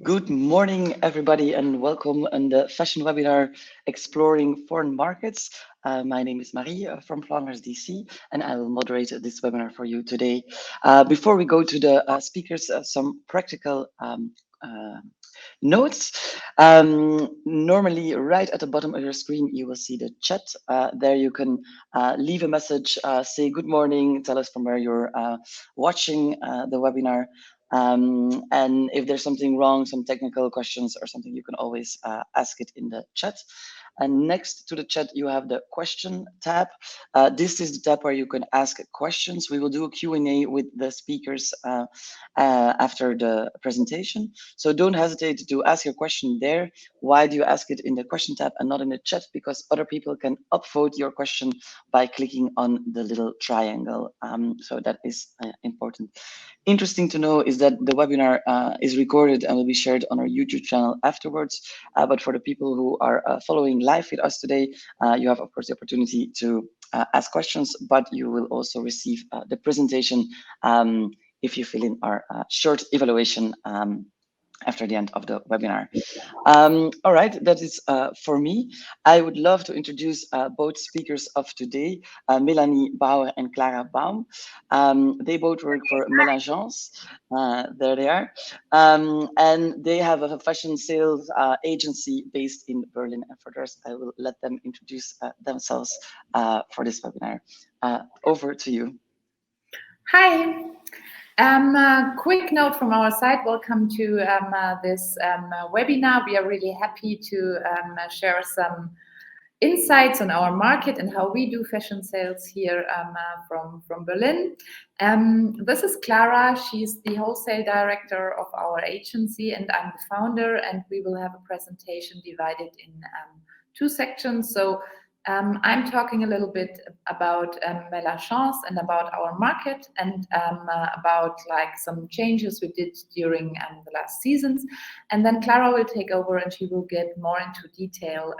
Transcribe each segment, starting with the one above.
Good morning, everybody, and welcome on the fashion webinar Exploring Foreign Markets. My name is Marie from Flanders, DC, and I will moderate this webinar for you today. Before we go to the speakers, some practical uh, notes. Normally, right at the bottom of your screen, you will see the chat. There you can leave a message, say good morning, tell us from where you're watching the webinar. And if there's something wrong, some technical questions or something, you can always ask it in the chat. And next to the chat, you have the question tab. This is the tab where you can ask questions. We will do a Q&A with the speakers after the presentation. So don't hesitate to ask your question there. Why do you ask it in the question tab and not in the chat? Because other people can upvote your question by clicking on the little triangle. So that is important. Interesting to know is that the webinar is recorded and will be shared on our YouTube channel afterwards. But for the people who are following live with us today, you have, of course, the opportunity to ask questions, but you will also receive the presentation if you fill in our short evaluation after the end of the webinar. All right, that is for me. I would love to introduce both speakers of today, Melanie Bauer and Clara Baum. They both work for Melagence. There they are. And they have a fashion sales agency based in Berlin. And for the rest, I will let them introduce themselves for this webinar. Over to you. Hi. Quick note from our side. Welcome to this webinar. We are really happy to share some insights on our market and how we do fashion sales here from Berlin. This is Clara. She's the wholesale director of our agency, and I'm the founder. And we will have a presentation divided in two sections. So I'm talking a little bit about Melagence and about our market and about like some changes we did during the last seasons. And then Clara will take over and she will get more into detail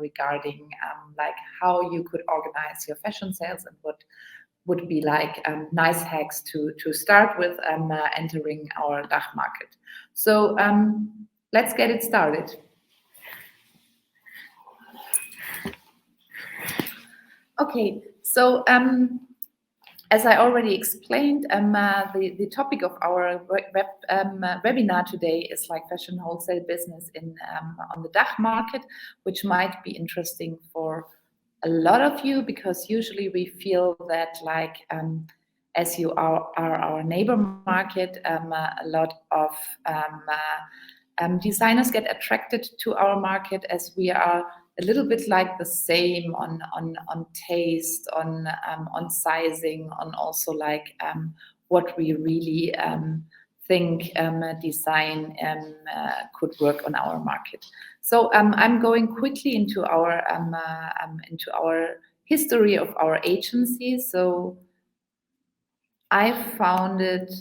regarding like how you could organize your fashion sales and what would be like nice hacks to start with entering our DACH market. So let's get it started. Okay, so as I already explained, the topic of our webinar today is like fashion wholesale business in on the DACH market, which might be interesting for a lot of you because usually we feel that like as you are our neighbor market, a lot of designers get attracted to our market as we are a little bit like the same on taste, on sizing, on also like what we really think design could work on our market. So I'm going quickly into our history of our agency. So I founded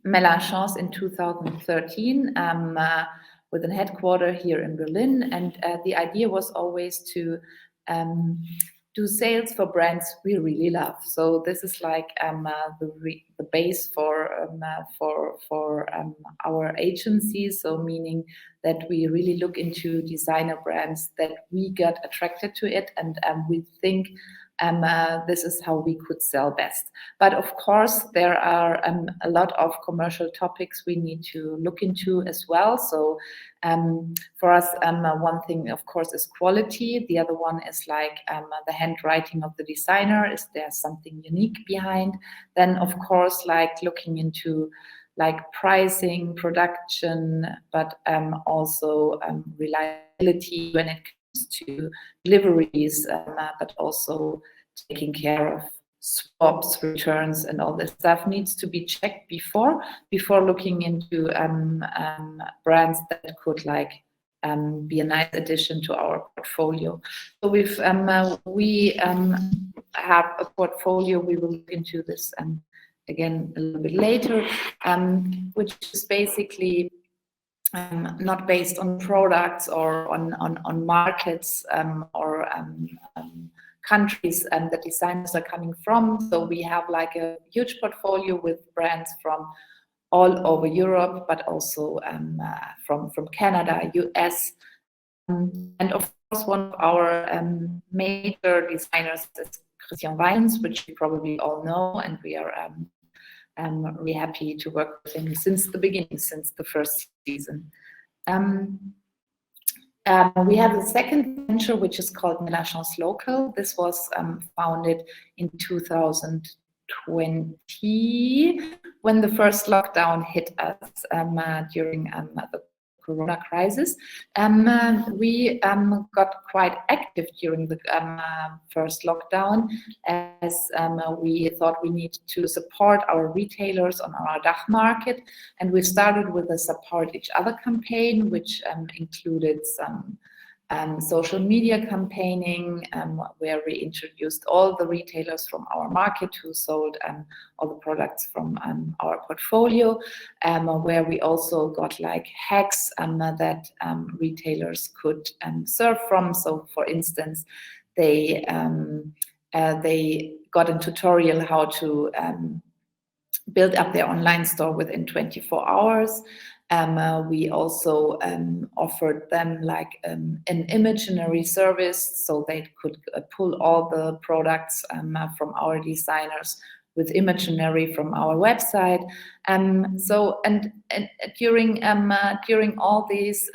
Melagence in 2013. With a headquarters here in Berlin, and the idea was always to do sales for brands we really love. So this is like the base for our agency. So meaning that we really look into designer brands that we got attracted to it, and we think this is how we could sell best. But of course, there are a lot of commercial topics we need to look into as well. So for us, one thing, of course, is quality. The other one is like the handwriting of the designer. Is there something unique behind? Then, of course, like looking into like pricing, production, but also reliability when it to deliveries, but also taking care of swaps, returns, and all this stuff needs to be checked before looking into brands that could like be a nice addition to our portfolio. So we have a portfolio. We will look into this again a little bit later, which is basically not based on products or on markets or countries that designers are coming from. So we have like a huge portfolio with brands from all over Europe, but also from Canada, US. And of course, one of our major designers is Christian Weins, which you probably all know, and we are really happy to work with him since the beginning, since the first season. We have a second venture, which is called Melagence Local. This was founded in 2020, when the first lockdown hit us during the Corona crisis. We got quite active during the first lockdown, as we thought we need to support our retailers on our DACH market, and we started with a Support Each Other campaign, which included some social media campaigning, where we introduced all the retailers from our market who sold all the products from our portfolio, where we also got like hacks that retailers could serve from. So for instance, they got a tutorial how to build up their online store within 24 hours. We also offered them like an imaginary service, so they could pull all the products from our designers with imaginary from our website. So during all these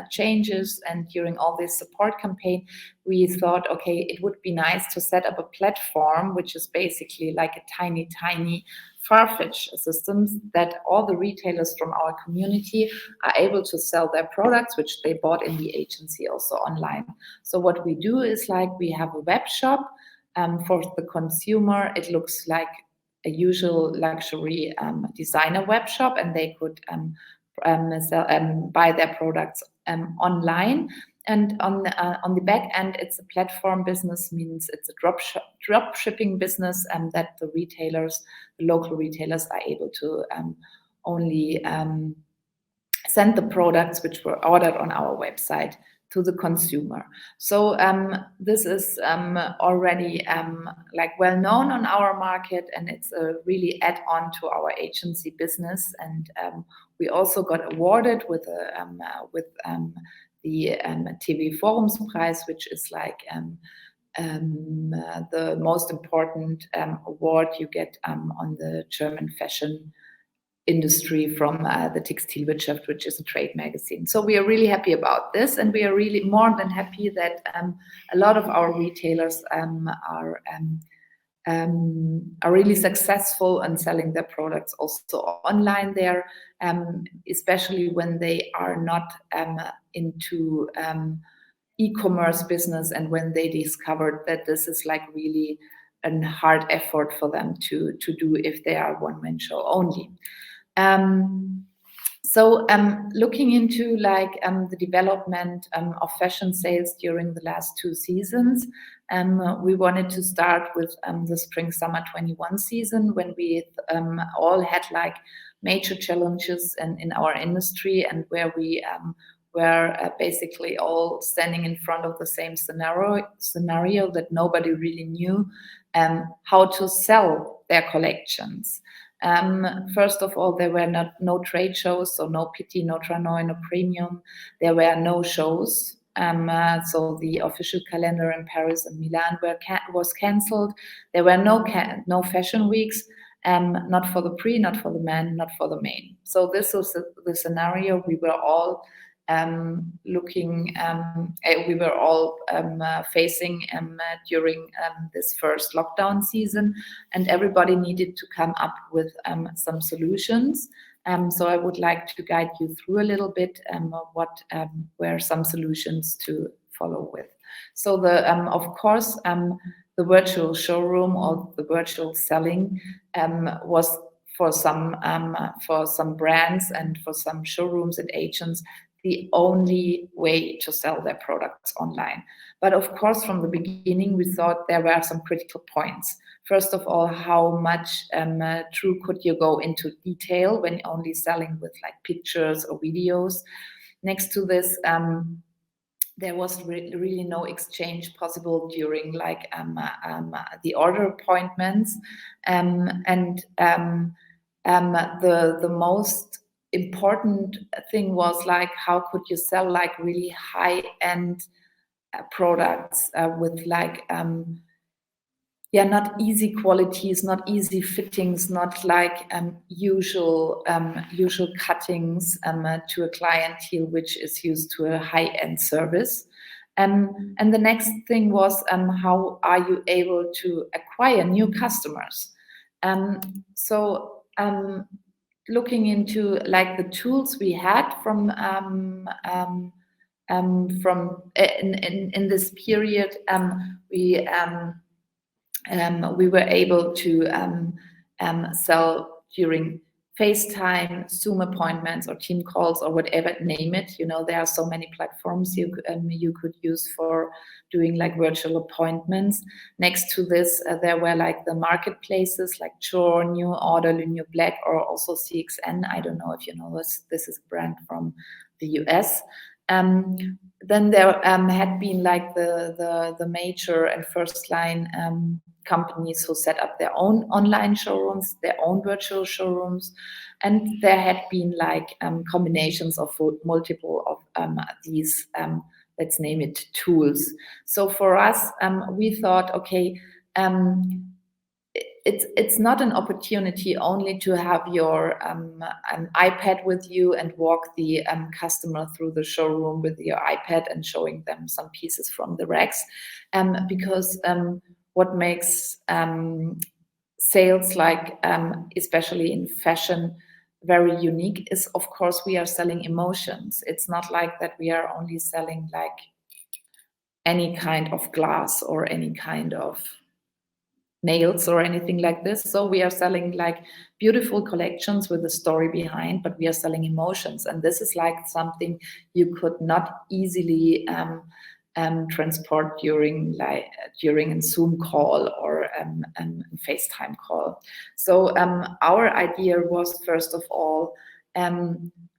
changes and during all this support campaign, we thought, okay, it would be nice to set up a platform which is basically like a tiny Farfetch systems, that all the retailers from our community are able to sell their products, which they bought in the agency also online. So what we do is like we have a web shop. For the consumer, it looks like a usual luxury designer web shop, and they could buy their products online. And on the back end, it's a platform business, means it's a drop shipping business, and that the local retailers are able to only send the products which were ordered on our website to the consumer. So this is already like well known on our market, and it's a really add-on to our agency business. And we also got awarded with the TV Forums Prize, which is like the most important award you get on the German fashion industry from the Textilwirtschaft, which is a trade magazine. So we are really happy about this, and we are really more than happy that a lot of our retailers are really successful in selling their products also online there, especially when they are not into e-commerce business, and when they discovered that this is like really a hard effort for them to do if they are one-man show only. So looking into like the development of fashion sales during the last 2 seasons, we wanted to start with the spring-summer 21 season, when we all had like major challenges in our industry, and where we were basically all standing in front of the same scenario that nobody really knew how to sell their collections. First of all, there were no trade shows, so no Pitti, no Tranoï, no Premium. There were no shows. So the official calendar in Paris and Milan was cancelled. There were no fashion weeks, not for the pre, not for the men, not for the main. So this was the scenario we were all facing during this first lockdown season, and everybody needed to come up with some solutions. So I would like to guide you through a little bit what were some solutions to follow with. So of course the virtual showroom or the virtual selling was for some brands and for some showrooms and agents the only way to sell their products online. But of course, from the beginning, we thought there were some critical points. First of all, how much true could you go into detail when only selling with like pictures or videos? Next to this, there was really no exchange possible during like the order appointments, and the most important thing was like, how could you sell like really high-end products with like not easy qualities, not easy fittings, not like usual cuttings to a clientele which is used to a high-end service. And the next thing was how are you able to acquire new customers? So looking into like the tools we had from in this period, we were able to sell during FaceTime, Zoom appointments, or team calls, or whatever, name it. You know, there are so many platforms you could use for doing like virtual appointments. Next to this, there were like the marketplaces like Chore, New Order, New Black, or also CXN. I don't know if you know this. This is a brand from the US. Then there had been like the major and first line companies who set up their own online showrooms, their own virtual showrooms, and there had been like combinations of multiple of these let's name it tools. So for us, we thought, okay, it's not an opportunity only to have your an iPad with you and walk the customer through the showroom with your iPad and showing them some pieces from the racks, because what makes sales like especially in fashion very unique is, of course, we are selling emotions. It's not like that we are only selling like any kind of glass or any kind of nails or anything like this. So we are selling like beautiful collections with a story behind, but we are selling emotions, and this is like something you could not easily transport during a Zoom call or a FaceTime call. So our idea was, first of all,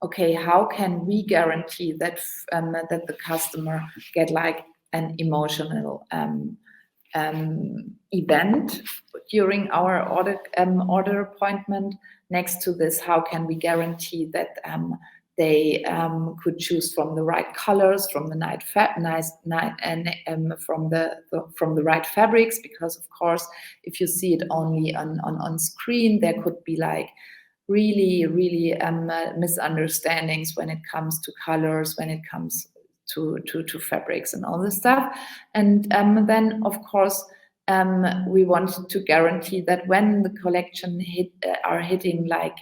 okay, how can we guarantee that that the customer get like an emotional event during our order appointment? Next to this, how can we guarantee that they could choose from the right colors, from the from the right fabrics? Because of course, if you see it only on screen, there could be like really misunderstandings when it comes to colors, when it comes to fabrics and all this stuff. And then, of course, we want to guarantee that when the collection are hitting like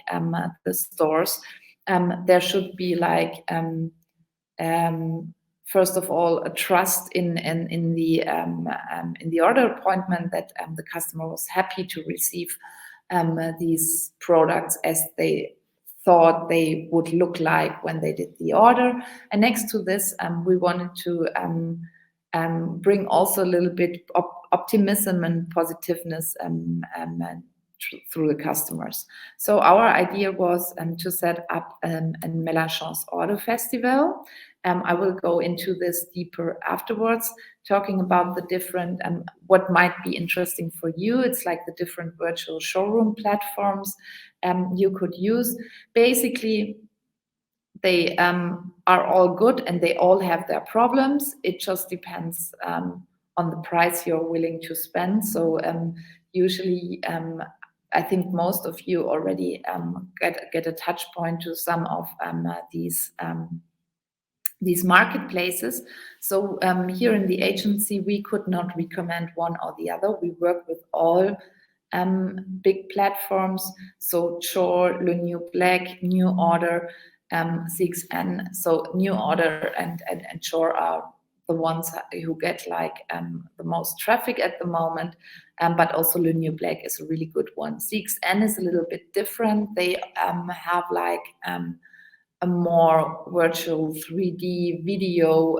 the stores, there should be like first of all a trust in the order appointment, that the customer was happy to receive these products as they thought they would look like when they did the order. And next to this, we wanted to bring also a little bit optimism and positiveness through the customers. So our idea was to set up a Melagence Order Festival. I will go into this deeper afterwards, talking about the different, what might be interesting for you. It's like the different virtual showroom platforms you could use. Basically, they are all good and they all have their problems. It just depends on the price you're willing to spend. So usually, I think most of you already get a touch point to some of these marketplaces. So here in the agency, we could not recommend one or the other. We work with all big platforms. So Chore, Le New Black, New Order, CXN. So New Order and Chore are the ones who get like the most traffic at the moment, but also Le New Black is a really good one. CXN is a little bit different. They have like a more virtual 3D video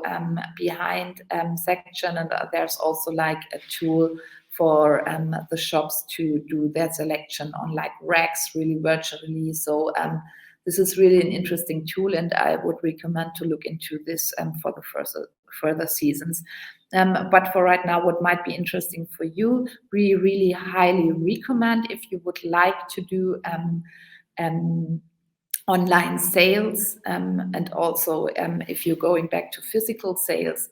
behind section, and there's also like a tool for the shops to do their selection on like racks really virtually. So this is really an interesting tool, and I would recommend to look into this for the further seasons. But for right now, what might be interesting for you, we really highly recommend, if you would like to do online sales, and also if you're going back to physical sales,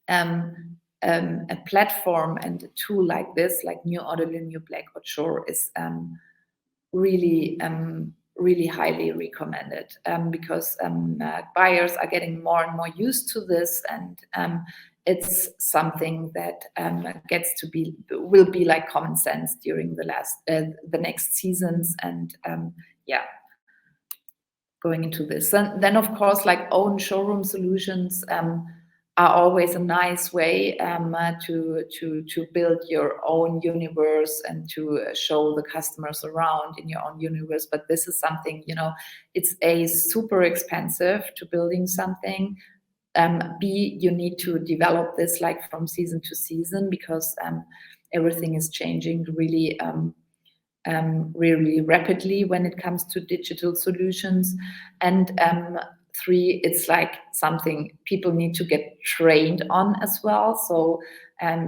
a platform and a tool like this, like New Order, New Black or Shore, is really really highly recommended, because buyers are getting more and more used to this, and it's something that will be like common sense during the next seasons, and yeah, going into this. And then of course, like own showroom solutions are always a nice way to build your own universe and to show the customers around in your own universe. But this is something, it's super expensive to building something. B, you need to develop this like from season to season, because everything is changing really really rapidly when it comes to digital solutions. And 3, it's like something people need to get trained on as well. So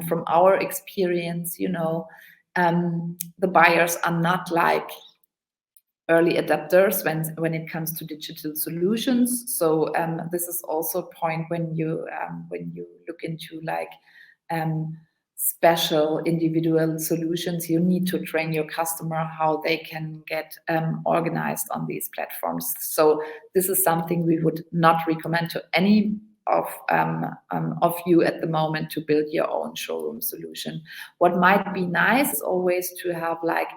from our experience, the buyers are not like early adopters when it comes to digital solutions. So this is also a point when you look into like special individual solutions. You need to train your customer how they can get organized on these platforms. So this is something we would not recommend to any of you at the moment, to build your own showroom solution. What might be nice is always to have like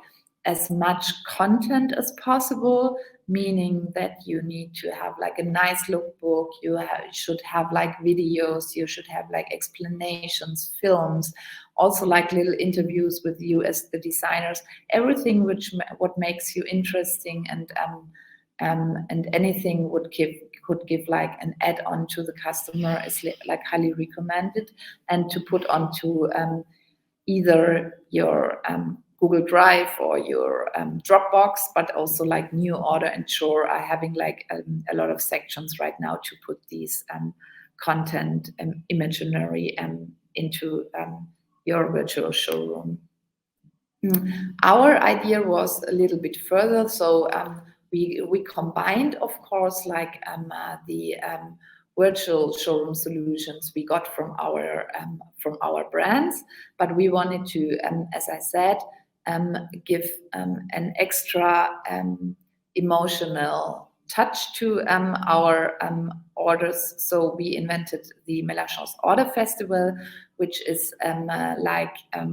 as much content as possible, meaning that you need to have like a nice lookbook, you should have like videos, you should have like explanations, films, also like little interviews with you as the designers, everything what makes you interesting, and anything could give like an add-on to the customer is like highly recommended, and to put onto either your Google Drive or your Dropbox, but also like New Order and Shore are having like a lot of sections right now to put these content imaginary into your virtual showroom. Our idea was a little bit further, so we combined, of course, like the virtual showroom solutions we got from our brands, but we wanted to, as I said, give an extra emotional touch to our orders. So we invented the Melagence Order Festival, which is like a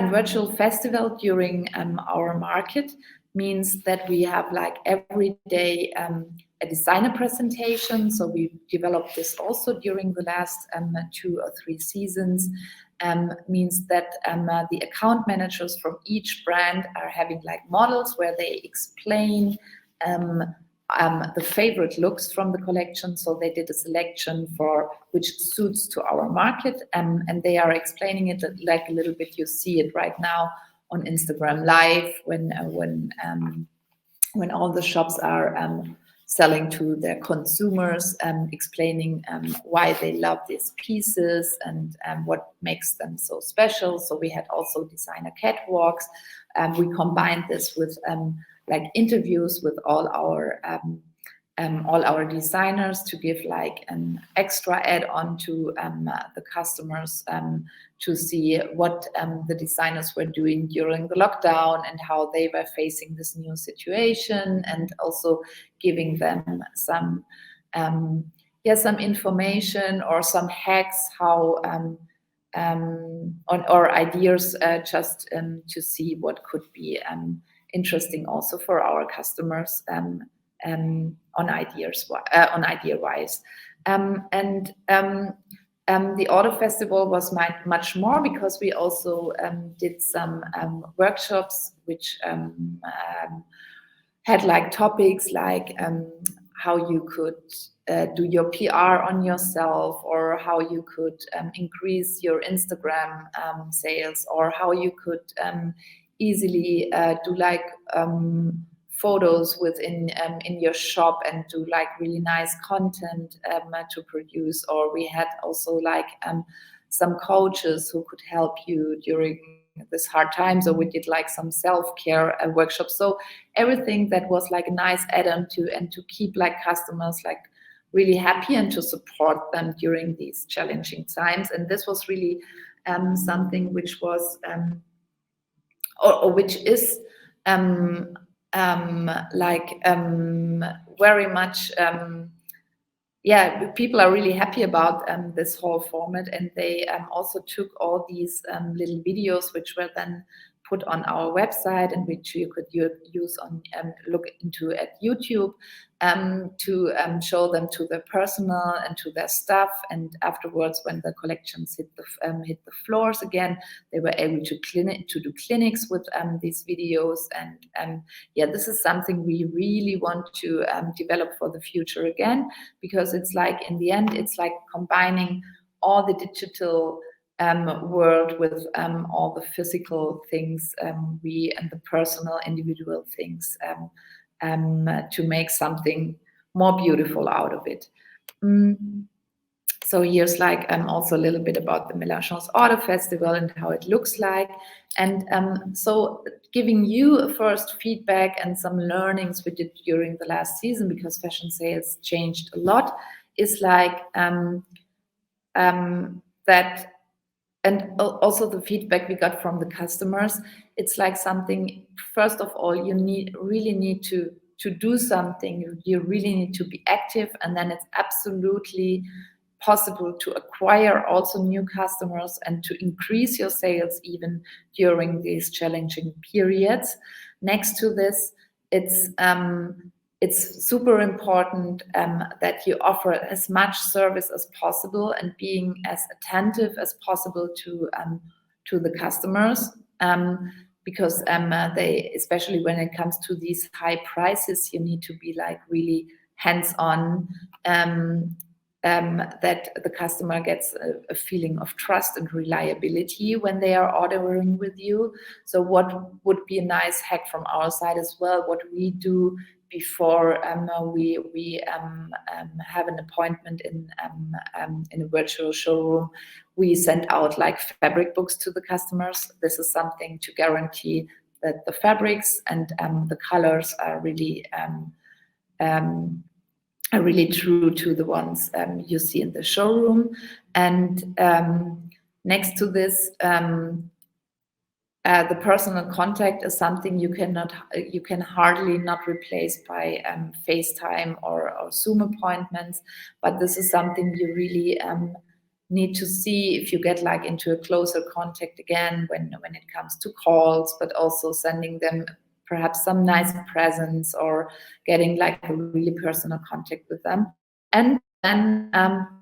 virtual festival during our market. Means that we have like every day a designer presentation. So we developed this also during the last 2 or 3 seasons. Means that the account managers from each brand are having like models where they explain the favorite looks from the collection. So they did a selection for which suits to our market, and they are explaining it like a little bit. You see it right now on Instagram Live when all the shops are selling to their consumers, explaining why they love these pieces and what makes them so special. So we had also designer catwalks. We combined this with like interviews with all our designers to give like an extra add-on to the customers to see what the designers were doing during the lockdown and how they were facing this new situation, and also giving them some information or some hacks how or ideas just to see what could be interesting also for our customers on idea wise. The Order Festival was much more, because we also did some workshops which had like topics like how you could do your PR on yourself, or how you could increase your Instagram sales, or how you could easily do like photos within in your shop and do like really nice content to produce. Or we had also like some coaches who could help you during this hard time. So we did like some self-care workshops. So everything that was like a nice add-on to keep like customers like really happy and to support them during these challenging times. And this was really something which was or which is very much people are really happy about this whole format, and they also took all these little videos which were then put on our website and which you could use on look into at YouTube to show them to their personnel and to their staff. And afterwards, when the collections hit the floors again, they were able to do clinics with these videos. And this is something we really want to develop for the future again, because it's like in the end, it's like combining all the digital world with all the physical things and the personal individual things to make something more beautiful out of it. So here's like also a little bit about the Melagence Auto Festival and how it looks like. And so giving you a first feedback and some learnings we did during the last season, because fashion sales changed a lot, is like that. And also the feedback we got from the customers, it's like something, first of all, you really need to do something. You really need to be active, and then it's absolutely possible to acquire also new customers and to increase your sales even during these challenging periods. Next to this, it's super important that you offer as much service as possible and being as attentive as possible to the customers, because they, especially when it comes to these high prices, you need to be like really hands-on, that the customer gets a feeling of trust and reliability when they are ordering with you. So what would be a nice hack from our side as well, what we do before we have an appointment in a virtual showroom, we send out like fabric books to the customers. This is something to guarantee that the fabrics and the colors are really true to the ones you see in the showroom. And next to this, the personal contact is something you can hardly not replace by FaceTime or Zoom appointments. But this is something you really need to see if you get like into a closer contact again when it comes to calls, but also sending them perhaps some nice presents or getting like a really personal contact with them. And then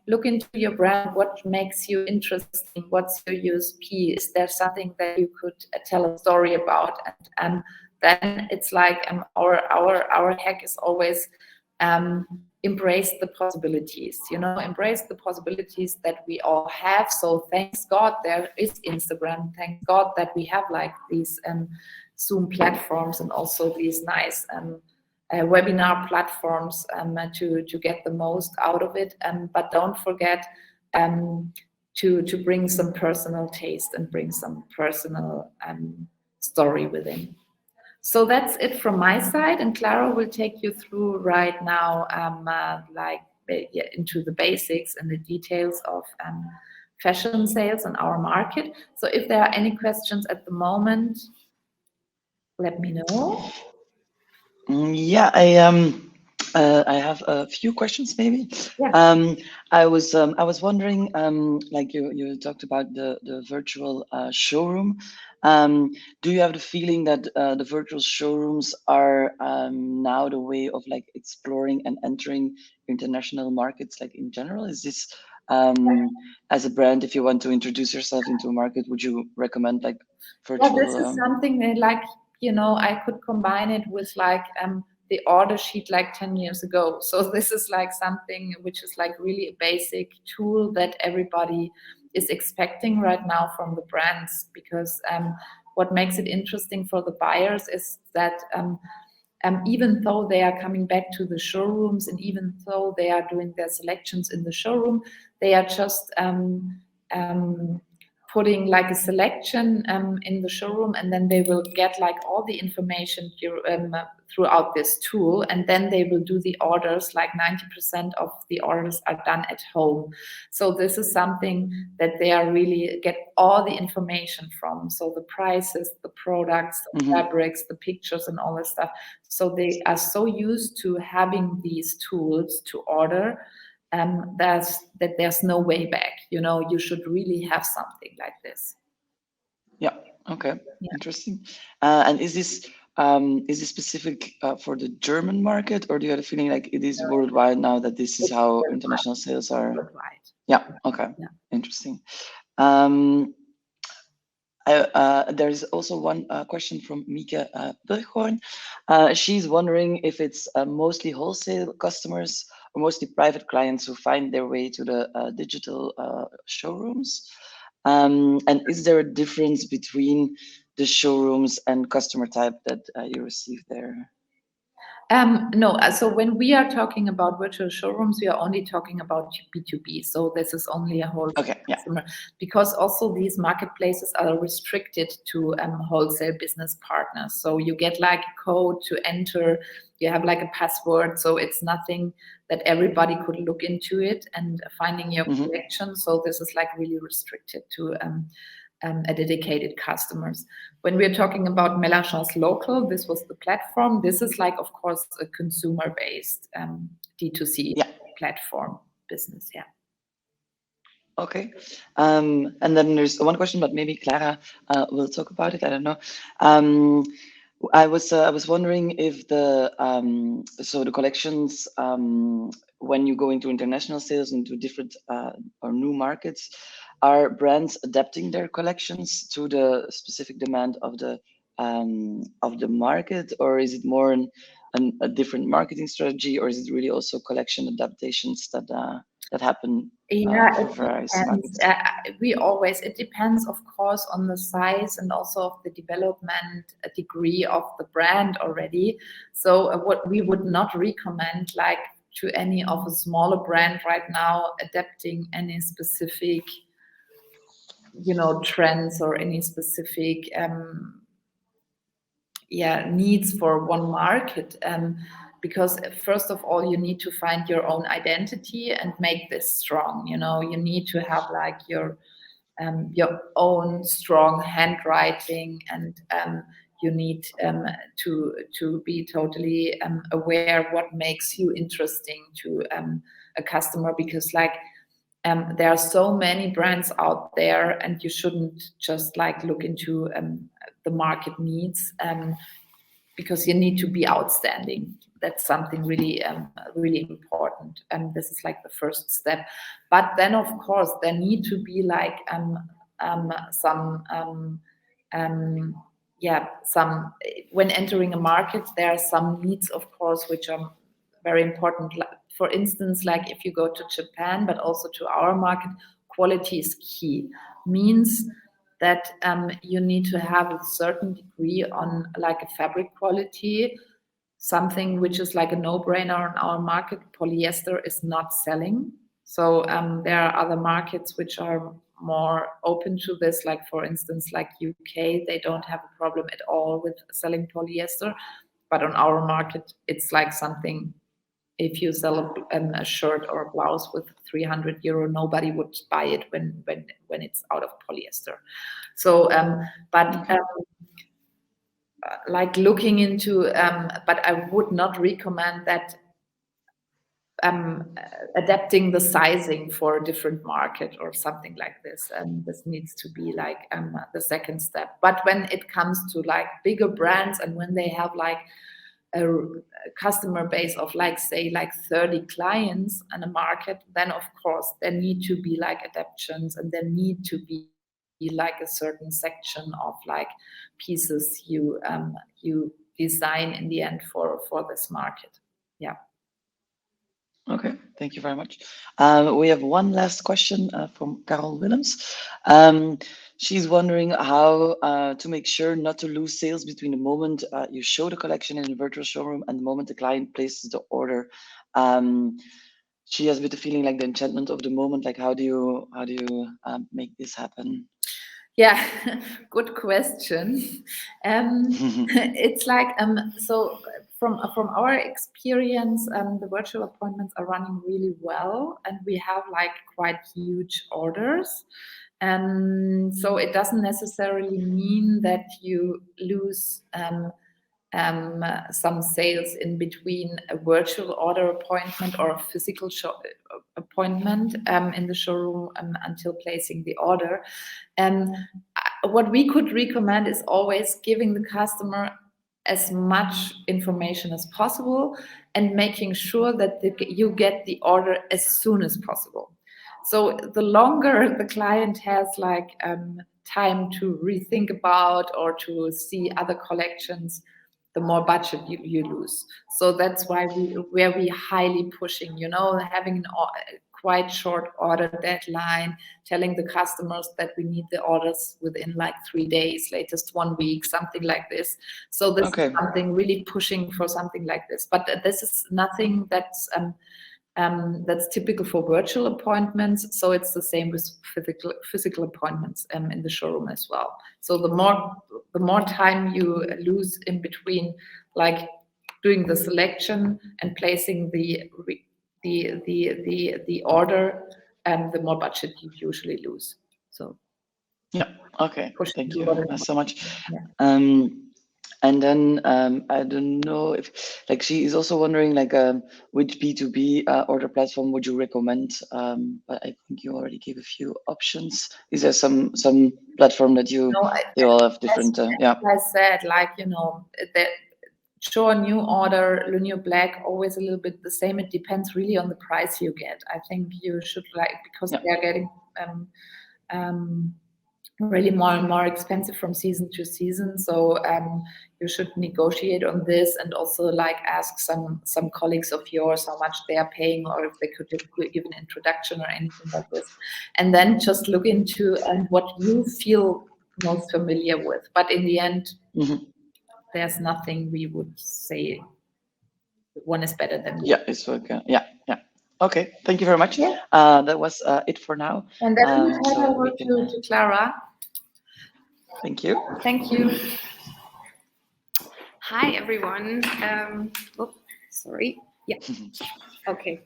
look into your brand. What makes you interesting? What's your USP? Is there something that you could tell a story about? And then it's like our hack is always embrace the possibilities. Embrace the possibilities that we all have. So thanks God there is Instagram. Thank God that we have like these Zoom platforms and also these nice webinar platforms to get the most out of it. But don't forget to bring some personal taste and bring some personal story within. So that's it from my side, and Clara will take you through right now into the basics and the details of fashion sales in our market. So if there are any questions at the moment, let me know. Yeah, I have a few questions maybe. Yeah. I was wondering, like you talked about the virtual showroom. Do you have the feeling that the virtual showrooms are now the way of like exploring and entering international markets, like in general? Is this as a brand, if you want to introduce yourself into a market, would you recommend like virtual? Well, this is something that, like, I could combine it with like the order sheet like 10 years ago. So this is like something which is like really a basic tool that everybody is expecting right now from the brands, because what makes it interesting for the buyers is that even though they are coming back to the showrooms and even though they are doing their selections in the showroom, they are just putting like a selection in the showroom, and then they will get like all the information throughout this tool, and then they will do the orders. Like 90% of the orders are done at home. So this is something that they are really get all the information from. So the prices, the products, the fabrics, the pictures, and all this stuff. So they are so used to having these tools to order. There's no way back. You should really have something like this. Yeah. Okay. Yeah. Interesting. And is this specific for the German market, or do you have a feeling like it is worldwide now that this is how international sales are? Worldwide. Yeah. Okay. Yeah. Interesting. There is also one question from Mika Burghorn. She's wondering if it's mostly wholesale customers or mostly private clients who find their way to the digital showrooms. And is there a difference between the showrooms and customer type that you receive there? No, so when we are talking about virtual showrooms, we are only talking about B2B. So this is only a wholesale customer, because also these marketplaces are restricted to wholesale business partners. So you get like a code to enter, you have like a password. So it's nothing that everybody could look into it and finding your collection. So this is like really restricted to a dedicated customers. When we're talking about Melagence Local, this was the platform. This is like, of course, a consumer-based D2C platform business. Yeah. Okay. And then there's one question, but maybe Clara will talk about it. I don't know. I was wondering if the collections when you go into international sales into different or new markets, are brands adapting their collections to the specific demand of the market, or is it more a different marketing strategy, or is it really also collection adaptations that happen? Yeah, For various markets? It depends, of course, on the size and also of the development degree of the brand already. So what we would not recommend, like to any of a smaller brand right now, adapting any specific, trends or any specific, needs for one market. Because first of all, you need to find your own identity and make this strong. You need to have like your own strong handwriting, and you need to be totally aware what makes you interesting to a customer, because like there are so many brands out there, and you shouldn't just like look into the market needs, because you need to be outstanding. That's something really, really important. And this is like the first step. But then, of course, there need to be like when entering a market, there are some needs, of course, which are very important. For instance, like if you go to Japan, but also to our market, quality is key. Means that you need to have a certain degree on like a fabric quality, something which is like a no-brainer on our market. Polyester is not selling. So there are other markets which are more open to this, like for instance, like UK, they don't have a problem at all with selling polyester. But on our market, it's like something, if you sell a shirt or a blouse with 300 euro, nobody would buy it when it's out of polyester. So, like looking into, but I would not recommend that adapting the sizing for a different market or something like this. And this needs to be like the second step. But when it comes to like bigger brands, and when they have like a customer base of like, say, like 30 clients in a market, then of course there need to be like adaptations, and there need to be like a certain section of like pieces you design in the end for this market. Yeah. Okay, thank you very much. We have one last question from Carol Willems. She's wondering how to make sure not to lose sales between the moment you show the collection in a virtual showroom and the moment the client places the order. she has a bit of feeling like the enchantment of the moment. Like how do you make this happen? Yeah, good question. It's like so from our experience, the virtual appointments are running really well, and we have like quite huge orders. So it doesn't necessarily mean that you lose some sales in between a virtual order appointment or a physical appointment in the showroom until placing the order. And what we could recommend is always giving the customer as much information as possible and making sure that you get the order as soon as possible. So the longer the client has like time to rethink about or to see other collections, the more budget you lose. So that's why we're highly pushing, having a quite short order deadline, telling the customers that we need the orders within like 3 days, latest 1 week, something like this. So this is something really pushing for something like this. But this is nothing that's typical for virtual appointments. So it's the same with physical appointments in the showroom as well. So the more time you lose in between, like doing the selection and placing the order, the more budget you usually lose. So yeah, okay, thank you so much. Yeah. And then I don't know if like she is also wondering like which B2B order platform would you recommend? But I think you already gave a few options. Is there some platform that they all have different? Yeah. I said, like that. Sure, new order, new black, always a little bit the same. It depends really on the price you get. I think you should because they are getting really more and more expensive from season to season. So you should negotiate on this and also like ask some colleagues of yours how much they are paying or if they could give an introduction or anything like this. And then just look into what you feel most familiar with. But in the end, there's nothing we would say one is better than the other. Yeah, it's okay. Yeah. Okay, thank you very much. Yeah. That was it for now. And then we head over to Clara. Thank you. Thank you. Hi, everyone. Sorry. Yeah. Okay.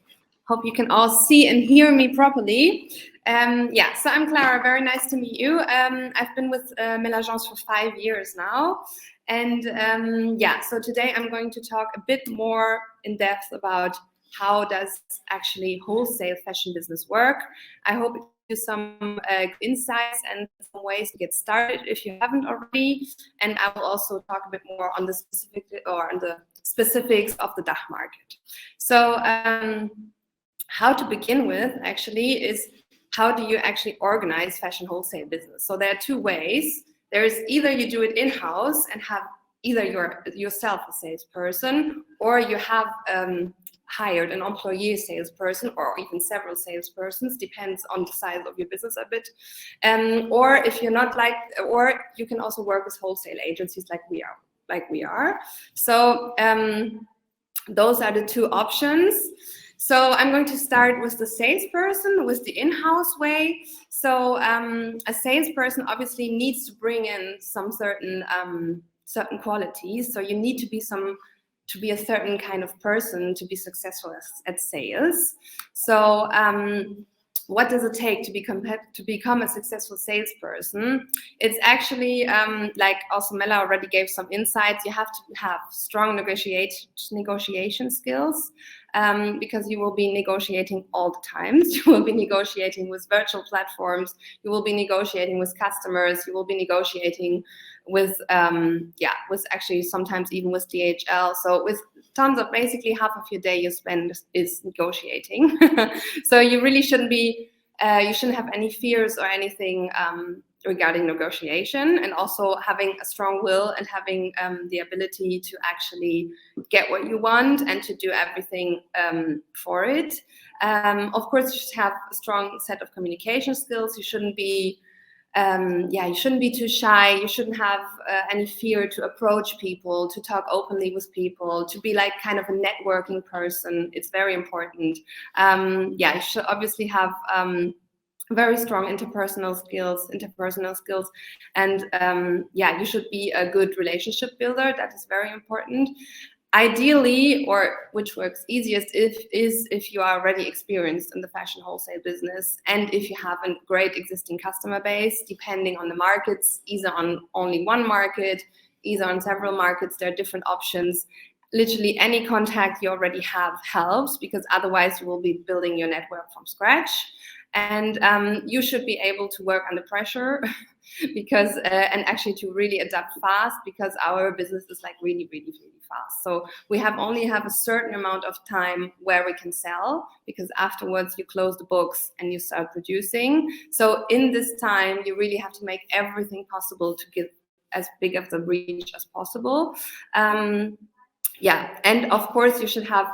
Hope you can all see and hear me properly. Yeah, so I'm Clara. Very nice to meet you. I've been with Melagence for 5 years now. And yeah, so today I'm going to talk a bit more in depth about how does actually wholesale fashion business work. I hope it gives you some insights and some ways to get started if you haven't already. And I will also talk a bit more on the specifics of the DACH market. So how to begin with actually is how do you actually organize fashion wholesale business? So there are 2 ways. There is either you do it in-house and have either yourself a salesperson, or you have hired an employee salesperson or even several salespersons, depends on the size of your business a bit. Or if you're not or you can also work with wholesale agencies like we are. So those are the 2 options. So I'm going to start with the salesperson, with the in-house way. So a salesperson obviously needs to bring in some certain qualities. So you need to be a certain kind of person to be successful at sales. So what does it take to become a successful salesperson? It's actually, like also Mela already gave some insights, you have to have strong negotiation skills, because you will be negotiating all the times. You will be negotiating with virtual platforms, you will be negotiating with customers, you will be negotiating with, with actually sometimes even with DHL. So with tons of, basically half of your day you spend is negotiating. So you really shouldn't have any fears or anything regarding negotiation, and also having a strong will and having the ability to actually get what you want and to do everything for it. Of course, you should have a strong set of communication skills. You shouldn't be you shouldn't be too shy. You shouldn't have any fear to approach people, to talk openly with people, to be like kind of a networking person. It's very important. You should obviously have very strong interpersonal skills, and you should be a good relationship builder. That is very important. Ideally, or which works easiest, if you are already experienced in the fashion wholesale business, and if you have a great existing customer base, depending on the markets, either on only one market, either on several markets. There are different options. Literally any contact you already have helps, because otherwise you will be building your network from scratch. And you should be able to work under pressure because and actually to really adapt fast, because our business is like really fast. So we only have a certain amount of time where we can sell, because afterwards you close the books and you start producing. So in this time you really have to make everything possible to get as big of the reach as possible. And of course you should have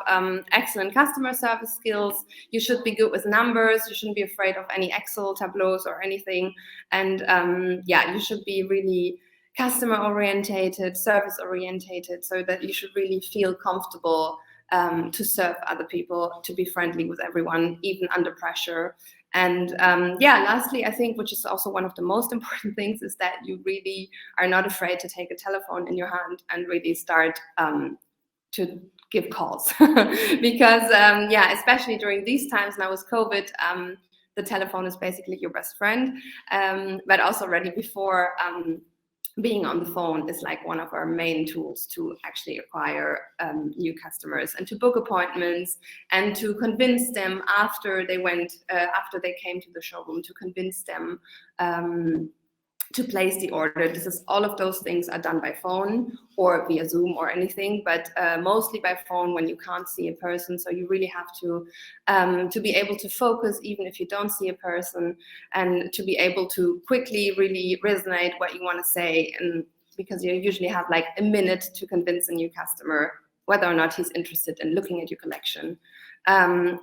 excellent customer service skills. You should be good with numbers. You shouldn't be afraid of any Excel tableaus or anything. And you should be really customer orientated, service orientated, so that you should really feel comfortable to serve other people, to be friendly with everyone, even under pressure. And lastly, I think, which is also one of the most important things, is that you really are not afraid to take a telephone in your hand and really start to give calls. Because especially during these times now with COVID, the telephone is basically your best friend. But also already before, being on the phone is like one of our main tools to actually acquire new customers and to book appointments and to convince them after they came to the showroom, to convince them to place the order. All of those things are done by phone or via Zoom or anything, but mostly by phone when you can't see a person. So you really have to be able to focus even if you don't see a person, and to be able to quickly really resonate what you want to say, and because you usually have like a minute to convince a new customer whether or not he's interested in looking at your collection.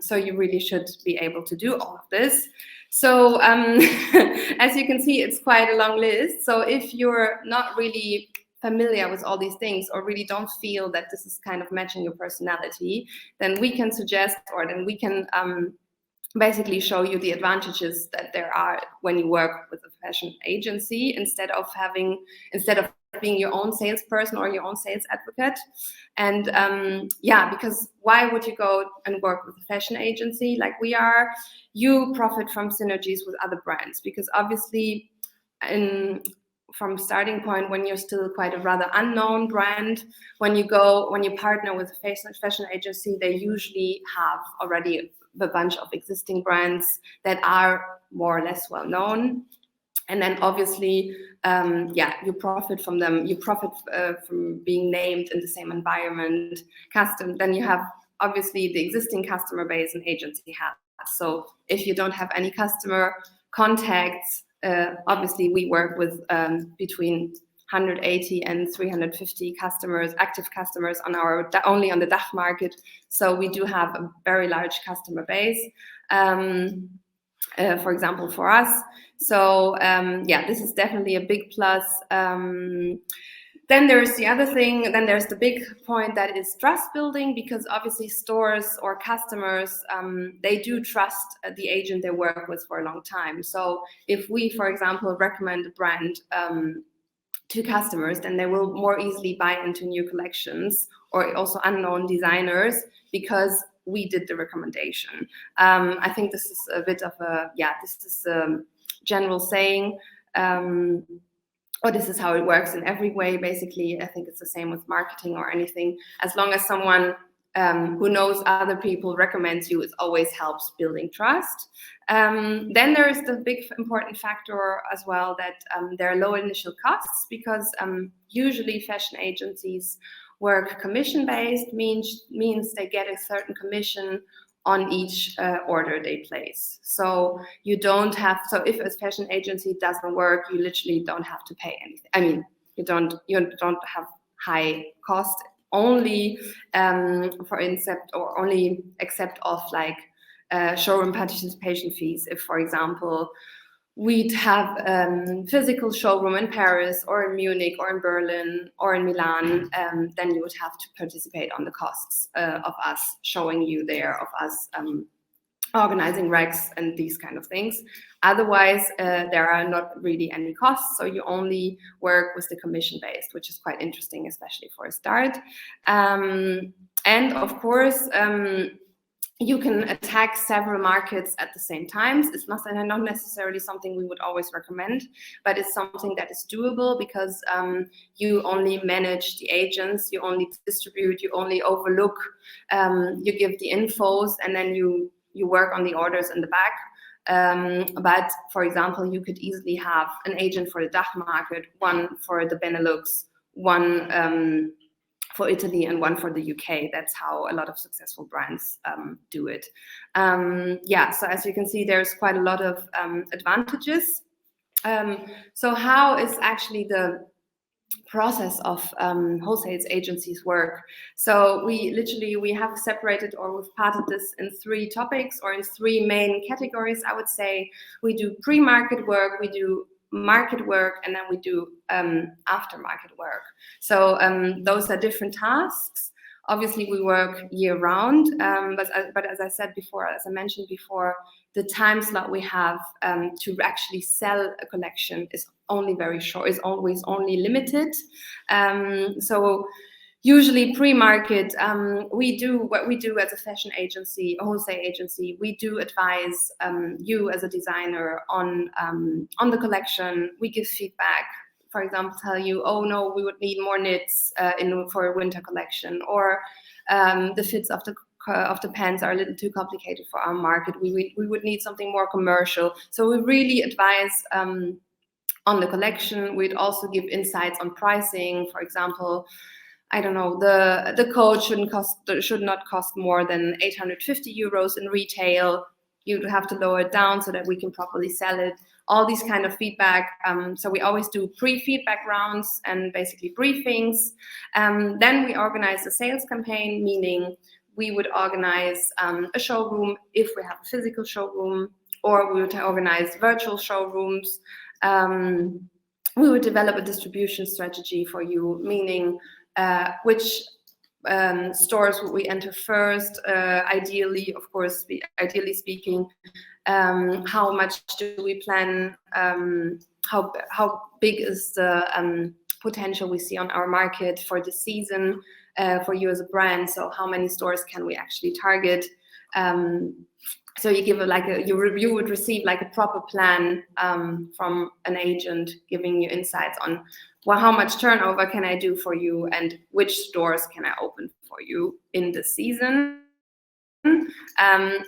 So you really should be able to do all of this. So as you can see, it's quite a long list. So if you're not really familiar with all these things, or really don't feel that this is kind of matching your personality, then we can suggest, or then we can basically show you the advantages that there are when you work with a fashion agency, instead of being your own salesperson or your own sales advocate. And because why would you go and work with a fashion agency like we are? You profit from synergies with other brands, because obviously from starting point, when you're still quite a rather unknown brand, when you partner with a fashion agency, they usually have already a bunch of existing brands that are more or less well known. And then obviously, you profit from them. You profit from being named in the same environment. Then you have obviously the existing customer base an agency has. So if you don't have any customer contacts, obviously we work with between 180 and 350 active customers only on the DACH market. So we do have a very large customer base. For example, for us. So this is definitely a big plus. Then there's the other thing, then there's the big point, that is trust building, because obviously stores or customers, they do trust the agent they work with for a long time. So if we, for example, recommend a brand to customers, then they will more easily buy into new collections, or also unknown designers, because we did the recommendation. I think this is a bit of a, this is a general saying, or this is how it works in every way, basically. I think it's the same with marketing or anything. As long as someone who knows other people recommends you, it always helps building trust. Then there is the big important factor as well, that there are low initial costs, because usually fashion agencies work commission-based, means they get a certain commission on each order they place. So you don't have, so if a fashion agency doesn't work, you literally don't have to pay anything. I mean, you don't have high cost, only except of like showroom participation fees. If, for example, we'd have physical showroom in Paris or in Munich or in Berlin or in Milan, then you would have to participate on the costs of us showing you there, of us organizing recs and these kind of things. Otherwise, there are not really any costs, so you only work with the commission based, which is quite interesting, especially for a start. And of course, you can attack several markets at the same time. It's not necessarily something we would always recommend, but it's something that is doable because you only manage the agents, you only distribute, you only overlook, you give the infos, and then you work on the orders in the back. But for example, you could easily have an agent for the DACH market, one for the Benelux, one for Italy, and one for the UK. That's how a lot of successful brands do it. Yeah, so as you can see, there's quite a lot of advantages. So how is actually the process of wholesale agencies work? So we have separated, or we've parted this in 3 topics, or in 3 main categories, I would say. We do pre-market work, we do market work, and then we do aftermarket work. So those are different tasks. Obviously, we work year round, but as I said before, as I mentioned before, the time slot we have to actually sell a collection is only very short, is always only limited. So usually pre-market, we do what we do as a fashion agency, a wholesale agency. We do advise you as a designer on the collection. We give feedback. For example, tell you, oh no, we would need more knits for a winter collection, or the fits of the pants are a little too complicated for our market. We would need something more commercial. So we really advise on the collection. We'd also give insights on pricing. For example, I don't know, the coat should not cost more than 850 euros in retail. You'd have to lower it down so that we can properly sell it. All these kind of feedback. So we always do pre-feedback rounds and basically briefings. Then we organize a sales campaign, meaning we would organize a showroom if we have a physical showroom, or we would organize virtual showrooms. We would develop a distribution strategy for you, meaning which stores would we enter first, ideally, of course, ideally speaking, how much do we plan, how big is the potential we see on our market for the season, for you as a brand, so how many stores can we actually target. So you give you would receive like a proper plan from an agent, giving you insights on, well, how much turnover can I do for you, and which stores can I open for you in the season.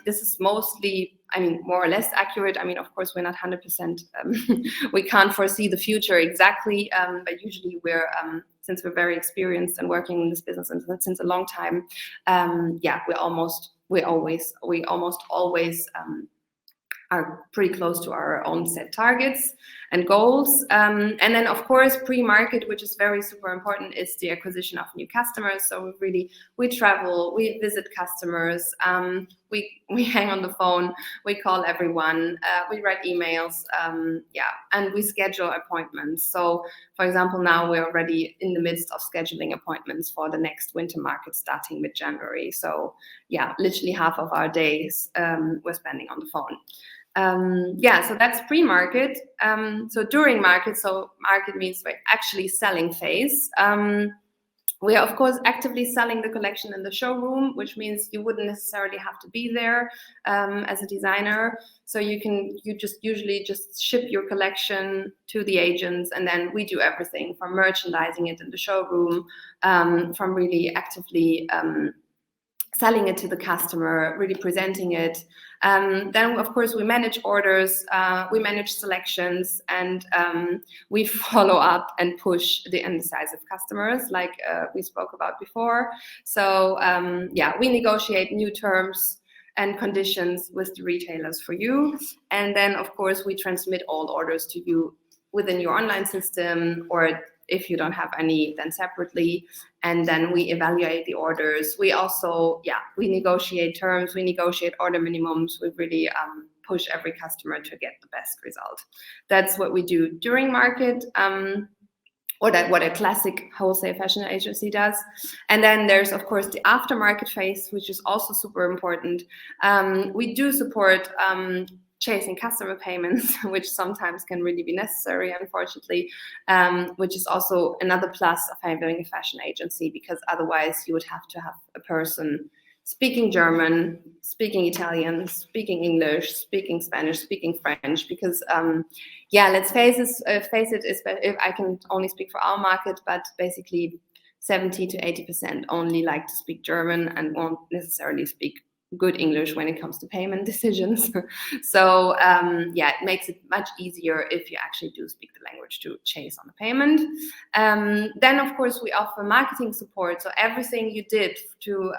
This is mostly, I mean, more or less accurate. I mean, of course, we're not 100%. We can't foresee the future exactly, but usually we're, since we're very experienced and working in this business since a long time, yeah, we almost always are pretty close to our own set targets and goals. And then, of course, pre-market, which is very super important, is the acquisition of new customers. So we travel, we visit customers, we hang on the phone, we call everyone, we write emails, yeah, and we schedule appointments. So, for example, now we're already in the midst of scheduling appointments for the next winter market starting mid-January. So, yeah, literally half of our days we're spending on the phone. Yeah, so that's pre-market. So during market, so market means we're actually selling phase. We are, of course, actively selling the collection in the showroom, which means you wouldn't necessarily have to be there as a designer. So you usually just ship your collection to the agents, and then we do everything from merchandising it in the showroom, from really actively selling it to the customer, really presenting it. Then, of course, we manage orders, we manage selections, and we follow up and push the indecisive customers, like we spoke about before. So, yeah, we negotiate new terms and conditions with the retailers for you. And then, of course, we transmit all orders to you within your online system, or if you don't have any, then separately. And then we evaluate the orders. We also, yeah, we negotiate terms, we negotiate order minimums. We really push every customer to get the best result. That's what we do during market. Or that what a classic wholesale fashion agency does. And then there's, of course, the aftermarket phase, which is also super important. We do support chasing customer payments, which sometimes can really be necessary, unfortunately, which is also another plus of having a fashion agency, because otherwise you would have to have a person speaking German, speaking Italian, speaking English, speaking Spanish, speaking French, because yeah, let's face it, if I can only speak for our market, but basically 70 to 80% only like to speak German and won't necessarily speak good English when it comes to payment decisions. So yeah, it makes it much easier if you actually do speak the language to chase on a payment. Then of course we offer marketing support. So everything you did to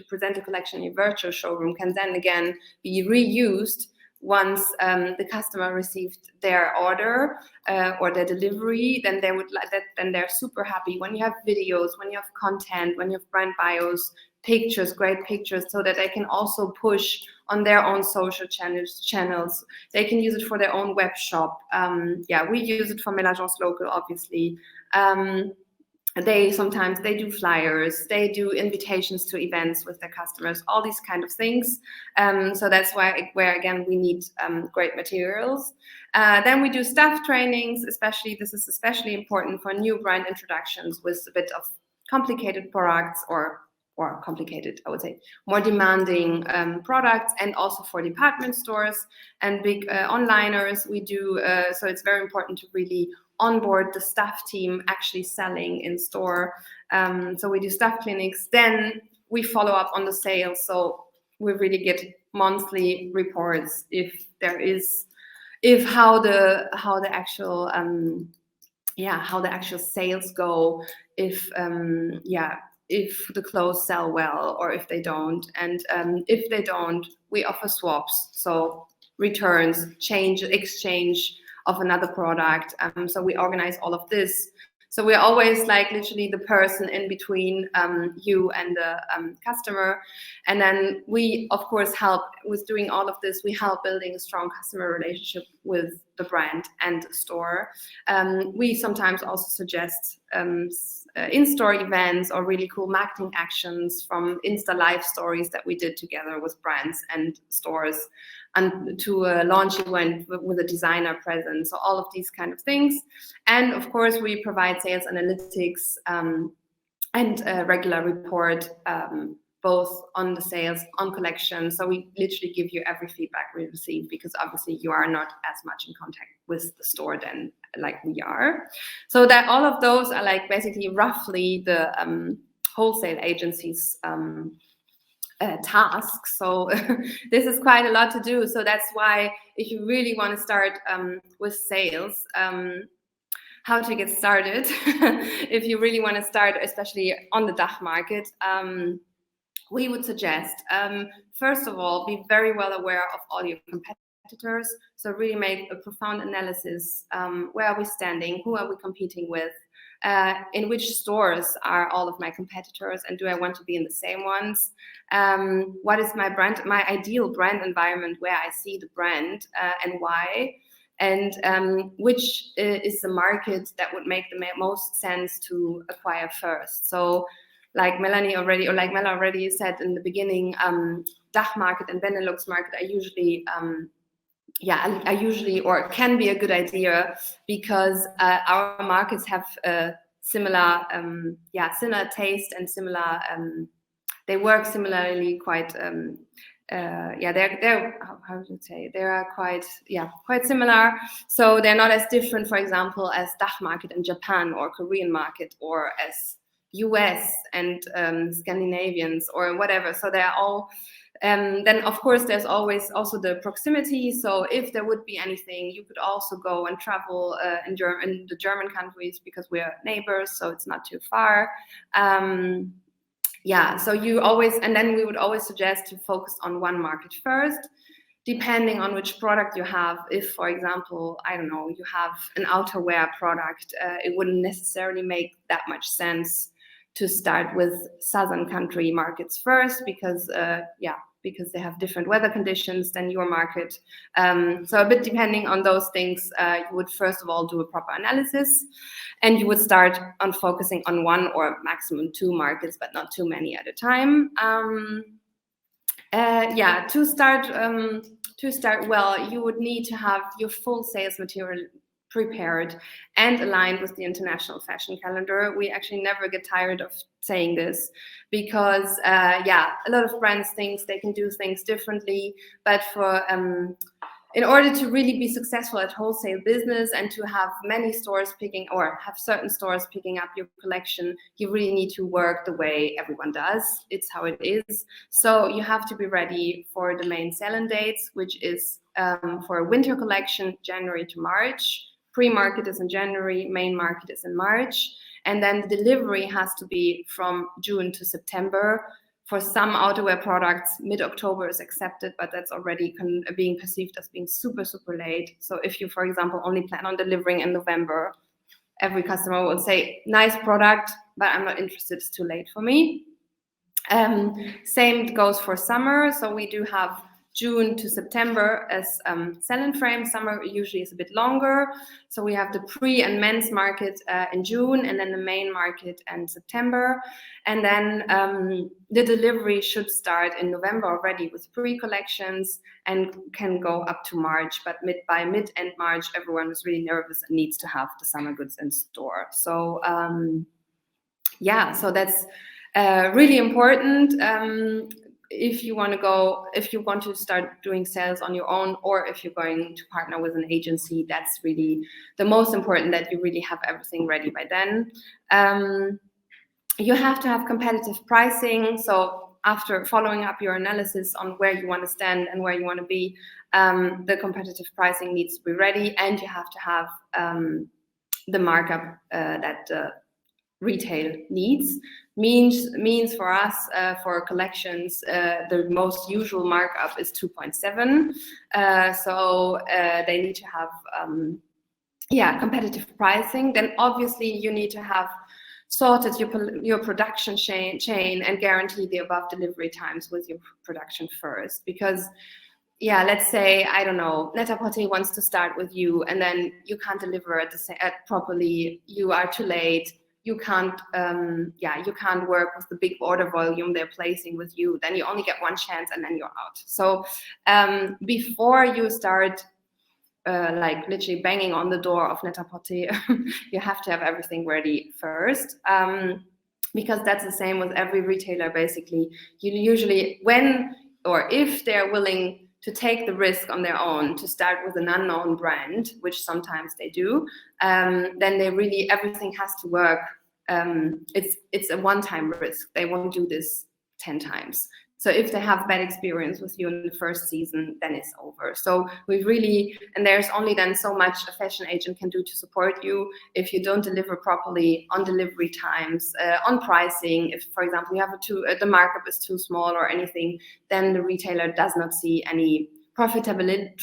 present a collection in your virtual showroom can then again be reused once the customer received their order or their delivery. Then they would like that. Then they're super happy when you have videos, when you have content, when you have brand bios, pictures, great pictures, so that they can also push on their own social channels. They can use it for their own web shop. Yeah, we use it for Melagence Local, obviously. They do flyers, they do invitations to events with their customers, all these kind of things. So that's where again we need great materials. Then we do staff trainings, this is especially important for new brand introductions with a bit of complicated products or complicated, I would say, more demanding products, and also for department stores and big onliners. We do, so it's very important to really onboard the staff team actually selling in store. So we do staff clinics, then we follow up on the sales. So we really get monthly reports how the actual sales go, if the clothes sell well or if they don't. And if they don't, we offer swaps, so returns, exchange of another product. So we organize all of this. So we're always like literally the person in between you and the customer. And then we, of course, help with doing all of this. We help building a strong customer relationship with the brand and the store. We sometimes also suggest in-store events or really cool marketing actions from Insta live stories that we did together with brands and stores, and to a launch event with a designer present. So all of these kind of things. And of course, we provide sales analytics and a regular report, both on the sales, on collection. So we literally give you every feedback we receive, because obviously you are not as much in contact with the store then like we are. So that all of those are like basically roughly the wholesale agency's tasks. So this is quite a lot to do. So that's why if you really want to start with sales, how to get started, if you really want to start, especially on the DACH market, we would suggest, first of all, be very well aware of all your competitors. So really make a profound analysis. Where are we standing? Who are we competing with? In which stores are all of my competitors, and do I want to be in the same ones? What is my ideal brand environment where I see the brand and why? And which is the market that would make the most sense to acquire first? So like Mela already said in the beginning, DACH market and Benelux market are usually or can be a good idea, because our markets have similar taste and similar, they work similarly quite, they're how would you say, they are quite similar. So they're not as different, for example, as DACH market and Japan or Korean market, or as US and Scandinavians or whatever. So they're all, then of course there's always also the proximity. So if there would be anything, you could also go and travel in the German countries, because we're neighbors, so it's not too far. So you always, and then we would always suggest to focus on one market first, depending on which product you have. If, for example, I don't know, you have an outerwear product, it wouldn't necessarily make that much sense to start with southern country markets first, because because they have different weather conditions than your market. So a bit depending on those things, you would first of all do a proper analysis, and you would start on focusing on 1 or maximum 2 markets, but not too many at a time. To start well, you would need to have your full sales material prepared and aligned with the international fashion calendar. We actually never get tired of saying this, because a lot of brands think they can do things differently, but for in order to really be successful at wholesale business and to have many stores picking, or have certain stores picking up your collection, you really need to work the way everyone does. It's how it is. So you have to be ready for the main sell-in dates, which is for a winter collection, January to March. Pre-market is in January, main market is in March. And then the delivery has to be from June to September. For some outerwear products, mid-October is accepted, but that's already being perceived as being super, super late. So if you, for example, only plan on delivering in November, every customer will say, nice product, but I'm not interested, it's too late for me. Same goes for summer. So we do have June to September as sell-in frame. Summer usually is a bit longer. So we have the pre and men's market in June, and then the main market in September. And then the delivery should start in November already with pre-collections and can go up to March. But by mid-end March, everyone is really nervous and needs to have the summer goods in store. So so that's really important. If you want to start doing sales on your own, or if you're going to partner with an agency, that's really the most important, that you really have everything ready by then. You have to have competitive pricing. So after following up your analysis on where you want to stand and where you want to be, the competitive pricing needs to be ready, and you have to have the markup that retail needs. Means for us, for collections, the most usual markup is 2.7. So they need to have competitive pricing. Then obviously you need to have sorted your production chain and guarantee the above delivery times with your production first. Because let's say, I don't know, Net-a-Porter wants to start with you, and then you can't deliver properly, you are too late. You can't work with the big order volume they're placing with you. Then you only get one chance, and then you're out. So before you start like literally banging on the door of Net-a-Porter, you have to have everything ready first, because that's the same with every retailer. Basically, you usually, when or if they're willing to take the risk on their own to start with an unknown brand, which sometimes they do, then they really, everything has to work. It's a one-time risk. They won't do this 10 times. So if they have bad experience with you in the first season, then it's over. So we really, and there's only then so much a fashion agent can do to support you if you don't deliver properly on delivery times, on pricing. If, for example, you have the markup is too small or anything, then the retailer does not see any profitability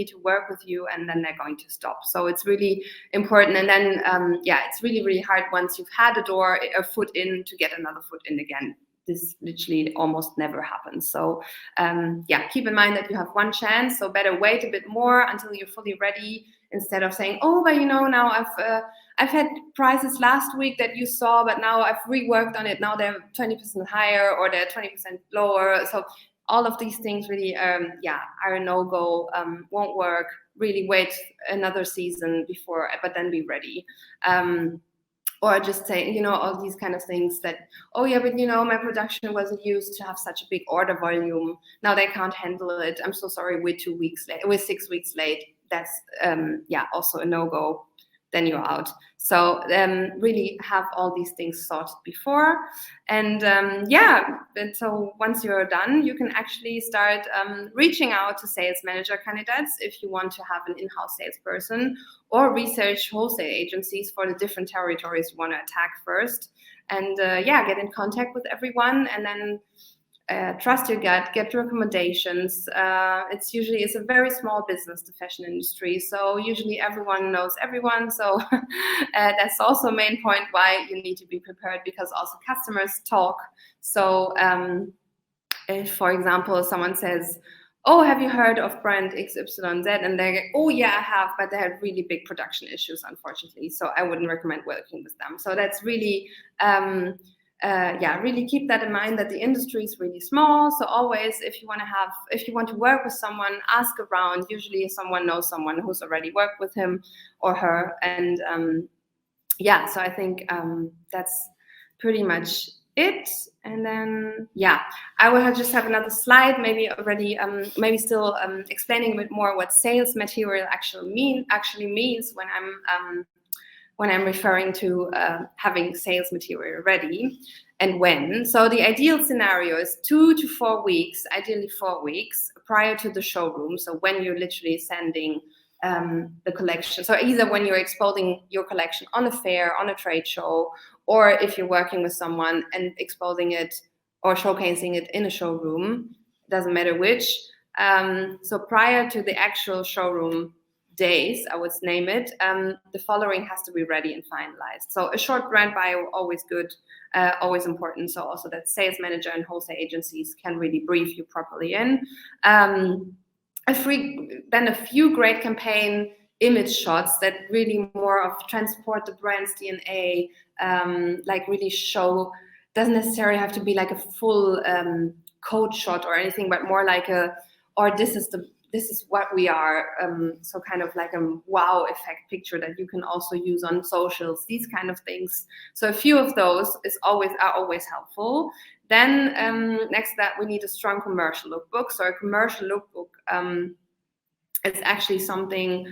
to work with you, and then they're going to stop. So it's really important. And then, it's really, really hard once you've had a foot in, to get another foot in again. This literally almost never happens. So keep in mind that you have one chance. So better wait a bit more until you're fully ready, instead of saying, oh, but now I've had prices last week that you saw, but now I've reworked on it. Now they're 20% higher, or they're 20% lower. So all of these things really are a no-go, won't work. Really wait another season before, but then be ready. Or just say, all these kind of things that, oh yeah, but my production wasn't used to have such a big order volume. Now they can't handle it. I'm so sorry, we're 2 weeks late, we're 6 weeks late. That's, also a no-go. Then you're out. So really have all these things sorted before. And and so once you're done, you can actually start reaching out to sales manager candidates if you want to have an in-house salesperson, or research wholesale agencies for the different territories you want to attack first. And get in contact with everyone, and then trust your gut, get recommendations. It's a very small business, the fashion industry. So usually everyone knows everyone. So that's also a main point why you need to be prepared, because also customers talk. So if, for example, someone says, oh, have you heard of brand XYZ? And they go, oh yeah, I have, but they had really big production issues, unfortunately. So I wouldn't recommend working with them. So that's really, really keep that in mind, that the industry is really small. So always, if you want to work with someone, ask around. Usually someone knows someone who's already worked with him or her. And so I think that's pretty much it. And then I will just have another slide, maybe already still explaining a bit more what sales material actually means when I'm referring to having sales material ready, and when. So the ideal scenario is 2 to 4 weeks, ideally 4 weeks prior to the showroom. So when you're literally sending the collection. So either when you're exposing your collection on a fair, on a trade show, or if you're working with someone and exposing it or showcasing it in a showroom, doesn't matter which. So prior to the actual showroom days, I would name it, the following has to be ready and finalized. So a short brand bio, always good, always important. So also that sales manager and wholesale agencies can really brief you properly in. Then a few great campaign image shots that really more of transport the brand's DNA, like really show, doesn't necessarily have to be like a full code shot or anything, but more like this is what we are. So kind of like a wow effect picture that you can also use on socials, these kind of things. So a few of those are always helpful. Then next to that, we need a strong commercial lookbook. So a commercial lookbook is actually something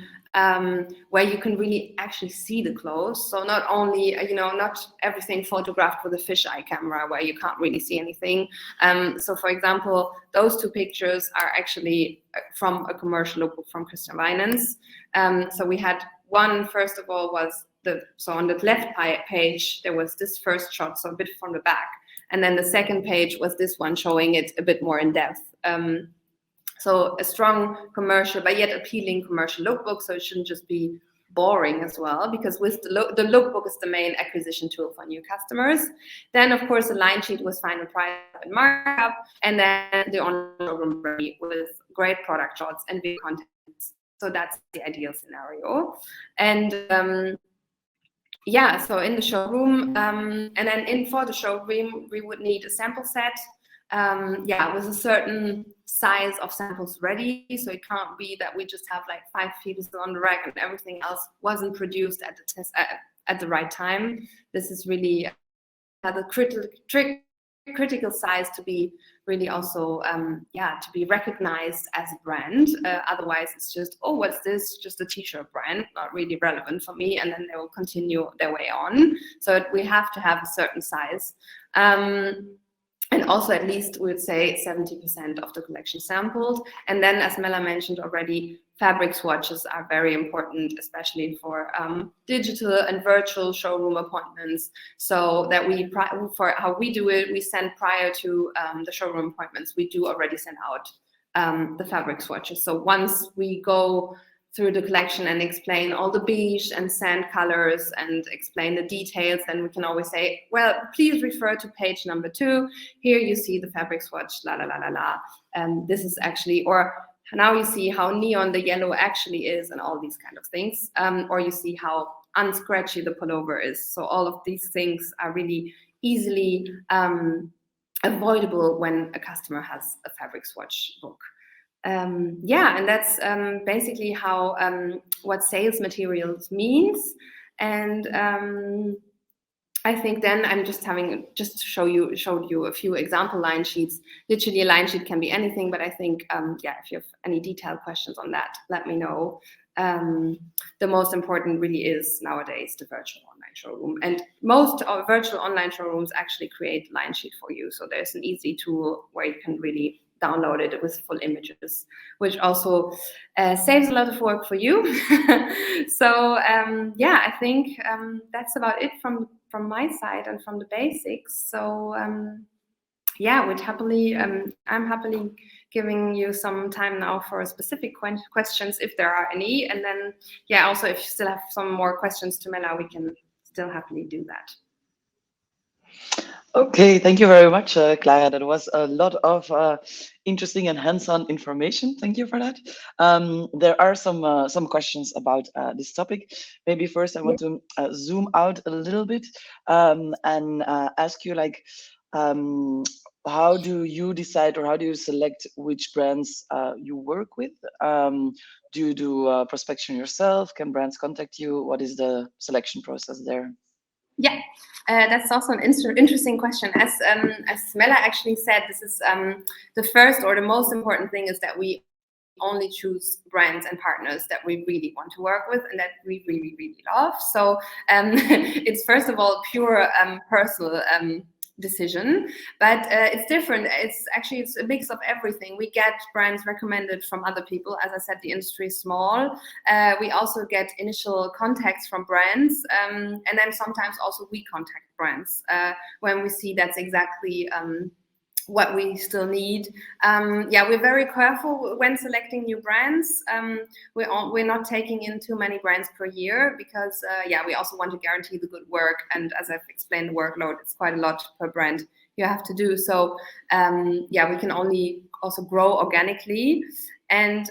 where you can really actually see the clothes. So not only, not everything photographed with a fisheye camera where you can't really see anything. So for example, those 2 pictures are actually from a commercial lookbook from Christian Weinens. So we had one, first of all, was so on the left page, there was this first shot, so a bit from the back. And then the second page was this one showing it a bit more in depth. So a strong commercial, but yet appealing commercial lookbook. So it shouldn't just be boring as well, because with the lookbook is the main acquisition tool for new customers. Then, of course, the line sheet was final price and markup, and then the online showroom ready with great product shots and video content. So that's the ideal scenario. And so in the showroom, and then for the showroom, we would need a sample set. With a certain size of samples ready. So it can't be that we just have like 5 pieces on the rack and everything else wasn't produced at the test at the right time. This is really the critical size to be really also to be recognized as a brand. Otherwise it's just, oh, what's this? Just a t-shirt brand, not really relevant for me, and then they will continue their way on. So we have to have a certain size. And also at least we would say 70% of the collection sampled. And then, as Mela mentioned already, fabric swatches are very important, especially for digital and virtual showroom appointments. So that for how we do it, we send prior to the showroom appointments, we do already send out the fabric swatches. So once we go through the collection and explain all the beige and sand colors and explain the details, then we can always say, well, please refer to page number 2. Here you see the fabric swatch, la la la la la. And this is actually, or now you see how neon the yellow actually is, and all these kind of things. Or you see how unscratchy the pullover is. So all of these things are really easily avoidable when a customer has a fabric swatch book. And that's basically how what sales materials means. And I think then I'm just showed you a few example line sheets. Literally a line sheet can be anything, but I think if you have any detailed questions on that, let me know. The most important really is nowadays the virtual online showroom, and most of virtual online showrooms actually create line sheet for you. So there's an easy tool where you can really download it with full images, which also saves a lot of work for you. So I think that's about it from my side and from the basics. So we'd happily I'm happily giving you some time now for specific questions if there are any, and then also if you still have some more questions to Mela, we can still happily do that. Okay, thank you very much, Clara. That was a lot of interesting and hands-on information. Thank you for that. There are some questions about this topic. Maybe first I want to zoom out a little bit and ask you, like, um, how do you decide or how do you select which brands you work with? Do you do prospection yourself? Can brands contact you? What is the selection process there? Yeah, that's also an interesting question. As Mela actually said, this is the first or the most important thing is that we only choose brands and partners that we really want to work with and that we really, really love. So it's first of all pure personal decision, but it's different. It's a mix of everything. We get brands recommended from other people. As I said, the industry is small. We also get initial contacts from brands, and then sometimes also we contact brands when we see that's exactly what we still need. Yeah, we're very careful when selecting new brands. We're not taking in too many brands per year because yeah, we also want to guarantee the good work. And as I've explained, the workload, it's quite a lot per brand you have to do. So yeah, we can only also grow organically, and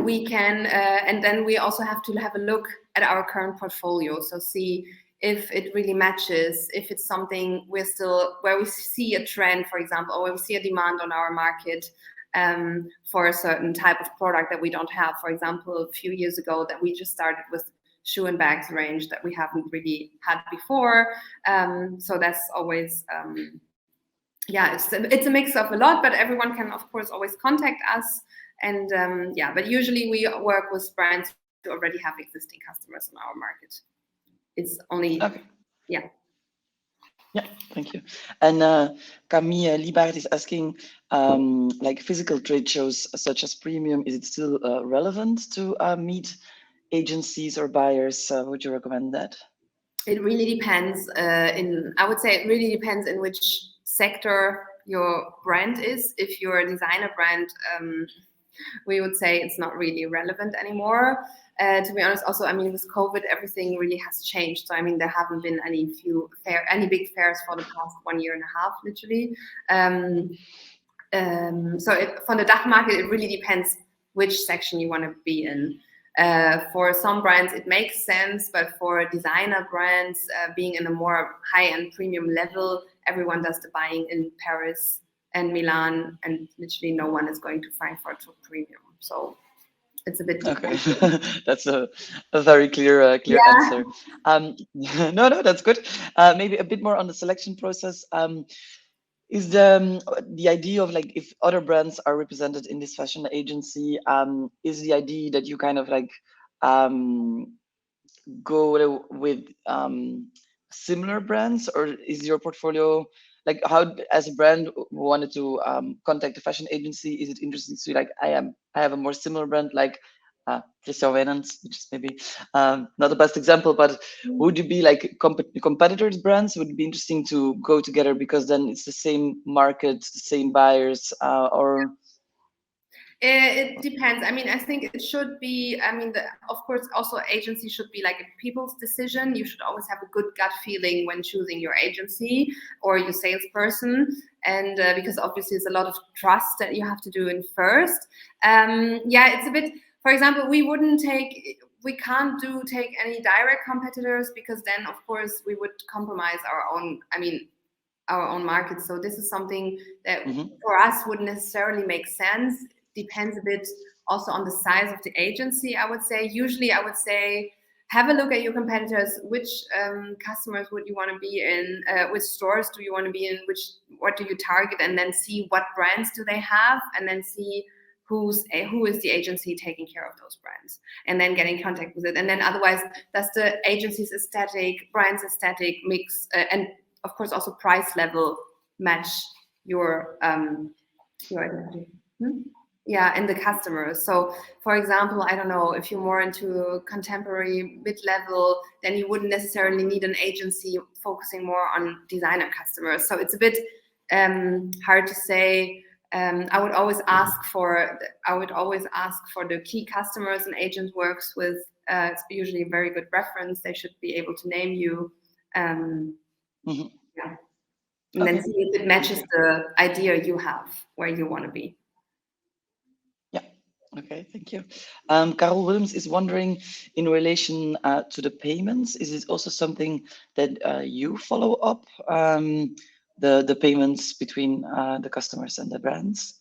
we can, and then we also have to have a look at our current portfolio. So see if it really matches, if it's something we're still, where we see a trend, for example, or where we see a demand on our market for a certain type of product that we don't have. For example, a few years ago that we just started with shoe and bags range that we haven't really had before. So that's always, yeah, it's a mix of a lot, but everyone can, of course, always contact us. And yeah, but usually we work with brands who already have existing customers on our market. It's only, Okay. yeah. Yeah, thank you. And Camille Liebert is asking, like physical trade shows such as Premium, is it still relevant to meet agencies or buyers? Would you recommend that? It really depends. I would say it really depends in which sector your brand is. If you're a designer brand, we would say it's not really relevant anymore. To be honest, also, I mean, with COVID, everything really has changed. So, I mean, there haven't been any big fairs for the past 1.5 years, literally. So from the DACH market, it really depends which section you want to be in. For some brands, it makes sense, but for designer brands, being in a more high-end premium level, everyone does the buying in Paris and Milan, and literally no one is going to Frankfurt for premium. So it's a bit okay. That's a very clear answer. No, that's good. Maybe a bit more on the selection process. Is the idea of, like, if other brands are represented in this fashion agency, is the idea that you kind of like go with similar brands, or is your portfolio, like, how, as a brand who wanted to contact a fashion agency, is it interesting to, like, I have a more similar brand like Christian Wenens, which is maybe not the best example, but would you be like competitors brands? Would it be interesting to go together because then it's the same market, the same buyers, or it depends. I mean, I think it should be, I mean, of course, also agency should be like a people's decision. You should always have a good gut feeling when choosing your agency or your salesperson. And because obviously it's a lot of trust that you have to do in first. Yeah, it's a bit, for example, we can't take any direct competitors because then, of course, we would compromise our own market. So this is something that for us wouldn't necessarily make sense. Depends a bit also on the size of the agency, I would say. Usually I would say have a look at your competitors. Which customers would you want to be in? Which stores do you want to be in? What do you target? And then see what brands do they have, and then see who is the agency taking care of those brands, and then get in contact with it. And then otherwise, does the agency's aesthetic, brand's aesthetic mix, and of course also price level match your identity? Yeah, and the customers. So for example, I don't know, if you're more into contemporary mid-level, then you wouldn't necessarily need an agency focusing more on designer customers. So it's a bit hard to say. I would always ask for the key customers an agent works with. It's usually a very good reference. They should be able to name you. Mhm. Yeah. And then Okay. see if it matches the idea you have where you want to be. Yeah. Okay, thank you. Carol Williams is wondering, in relation to the payments, is it also something that you follow up, the payments between the customers and the brands?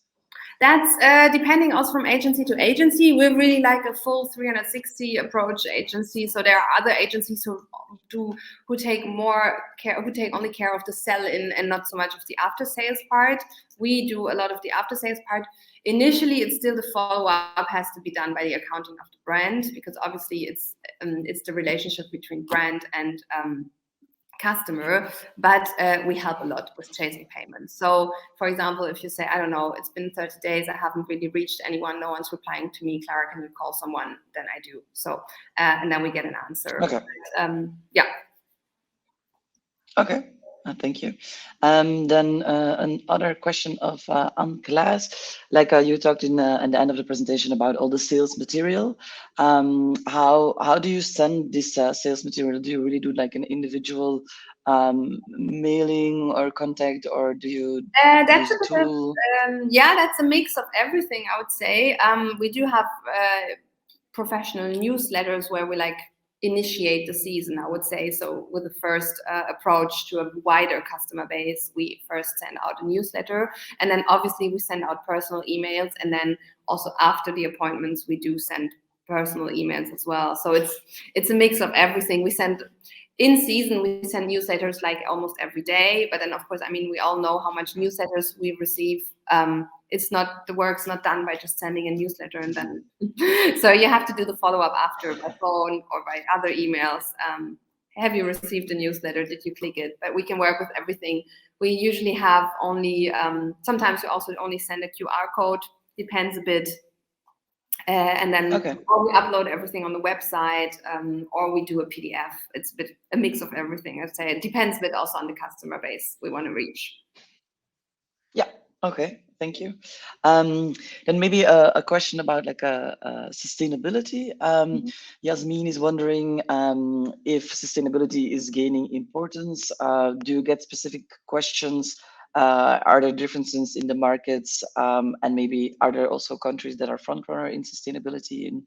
That's depending also from agency to agency. We're really like a full 360 approach agency. So there are other agencies who take more care, who take only care of the sell-in and not so much of the after-sales part. We do a lot of the after-sales part. Initially, it's still the follow-up has to be done by the accounting of the brand, because obviously it's the relationship between brand and customer, but we help a lot with chasing payments. So for example, if you say, I don't know, it's been 30 days, I haven't really reached anyone, no one's replying to me, Clara, can you call someone? Then I do. So and then we get an answer. Okay. Yeah. Okay. Thank you. Then another question of Anne-Claes. Like you talked in at the end of the presentation about all the sales material. How do you send this sales material? Do you really do like an individual mailing or contact, or do you That's use a tool? yeah, that's a mix of everything, I would say. We do have professional newsletters where we like initiate the season, I would say. So with the first approach to a wider customer base, we first send out a newsletter, and then obviously we send out personal emails, and then also after the appointments we do send personal emails as well. So it's a mix of everything. We send in season, we send newsletters like almost every day, but then of course, I mean, we all know how much newsletters we receive. It's not, the work's not done by just sending a newsletter and then so you have to do the follow-up after by phone or by other emails. Have you received a newsletter? Did you click it? But we can work with everything. We usually have only sometimes we also only send a QR code, depends a bit. And then or we upload everything on the website, or we do a PDF. It's a bit a mix of everything. I'd say it depends a bit also on the customer base we want to reach. Yeah. Okay. Thank you. Then maybe a question about like sustainability. Yasmin is wondering if sustainability is gaining importance. Do you get specific questions? Are there differences in the markets? And maybe are there also countries that are front runner in sustainability in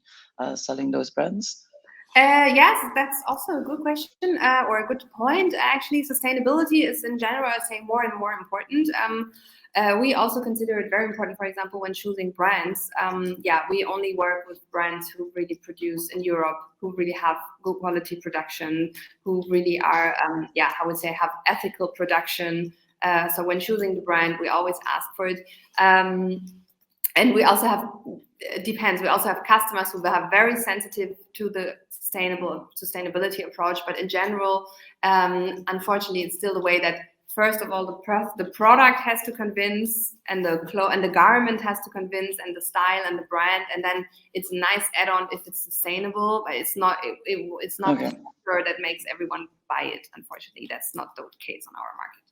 selling those brands? Yes, that's also a good question or a good point. Actually, sustainability is in general, I say, more and more important. We also consider it very important, for example, when choosing brands. Yeah, we only work with brands who really produce in Europe, who really have good quality production, who really are, yeah, I would say, have ethical production. So when choosing the brand, we always ask for it. And we also have, it depends, we also have customers who are very sensitive to the sustainability approach, but in general, unfortunately, it's still the way that first of all the product has to convince, and the garment has to convince, and the style and the brand, and then it's a nice add-on if it's sustainable, but it's not it's not the factor that makes everyone buy it. Unfortunately, that's not the case on our market,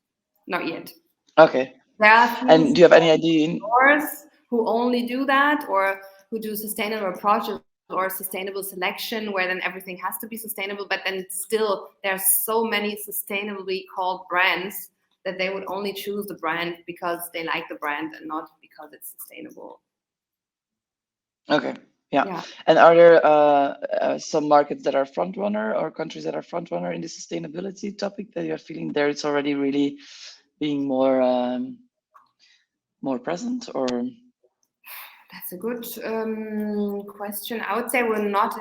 not yet. Okay. There are And do you have any idea? Stores who only do that, or who do sustainable approaches or sustainable selection, where then everything has to be sustainable, but then still there's so many sustainably called brands that they would only choose the brand because they like the brand and not because it's sustainable. Okay. Yeah. And are there some markets that are front runner or countries that are front runner in the sustainability topic that you're feeling there it's already really being more present, or? That's a good question. I would say we're not.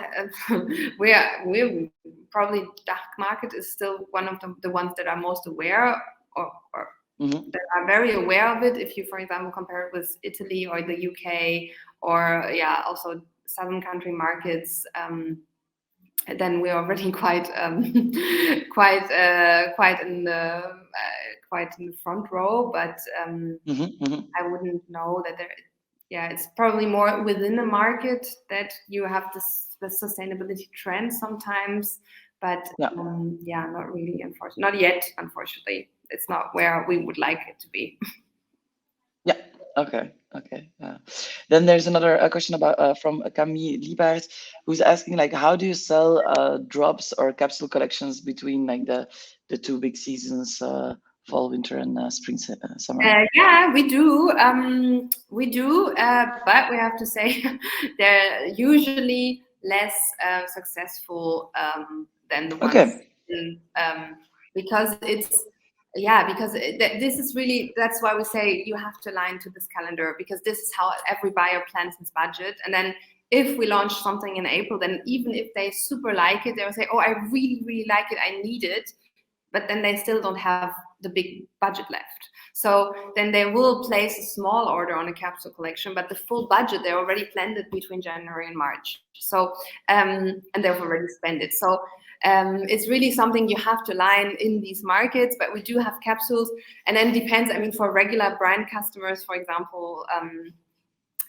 We're probably DACH market is still one of the ones that are most aware or that are very aware of it. If you, for example, compare it with Italy or the UK or also southern country markets, then we're already quite quite in the front row. But I wouldn't know that there. Yeah, it's probably more within the market that you have the sustainability trend sometimes, but not really, unfortunately, not yet. Unfortunately, it's not where we would like it to be. Yeah. Okay, okay. Then there's another question about from Camille Liebert, who's asking like, how do you sell drops or capsule collections between like the two big seasons, fall, winter, and spring, summer? Yeah, we do. But we have to say they're usually less successful than the ones Okay. because this is really, that's why we say you have to align to this calendar, because this is how every buyer plans his budget. And then if we launch something in April, then even if they super like it, they'll say, oh, I really, really like it, I need it. But then they still don't have the big budget left. So then they will place a small order on a capsule collection, but the full budget they already planned it between January and March. So and they've already spent it. So it's really something you have to align in these markets. But we do have capsules, and then depends. I mean, for regular brand customers, for example,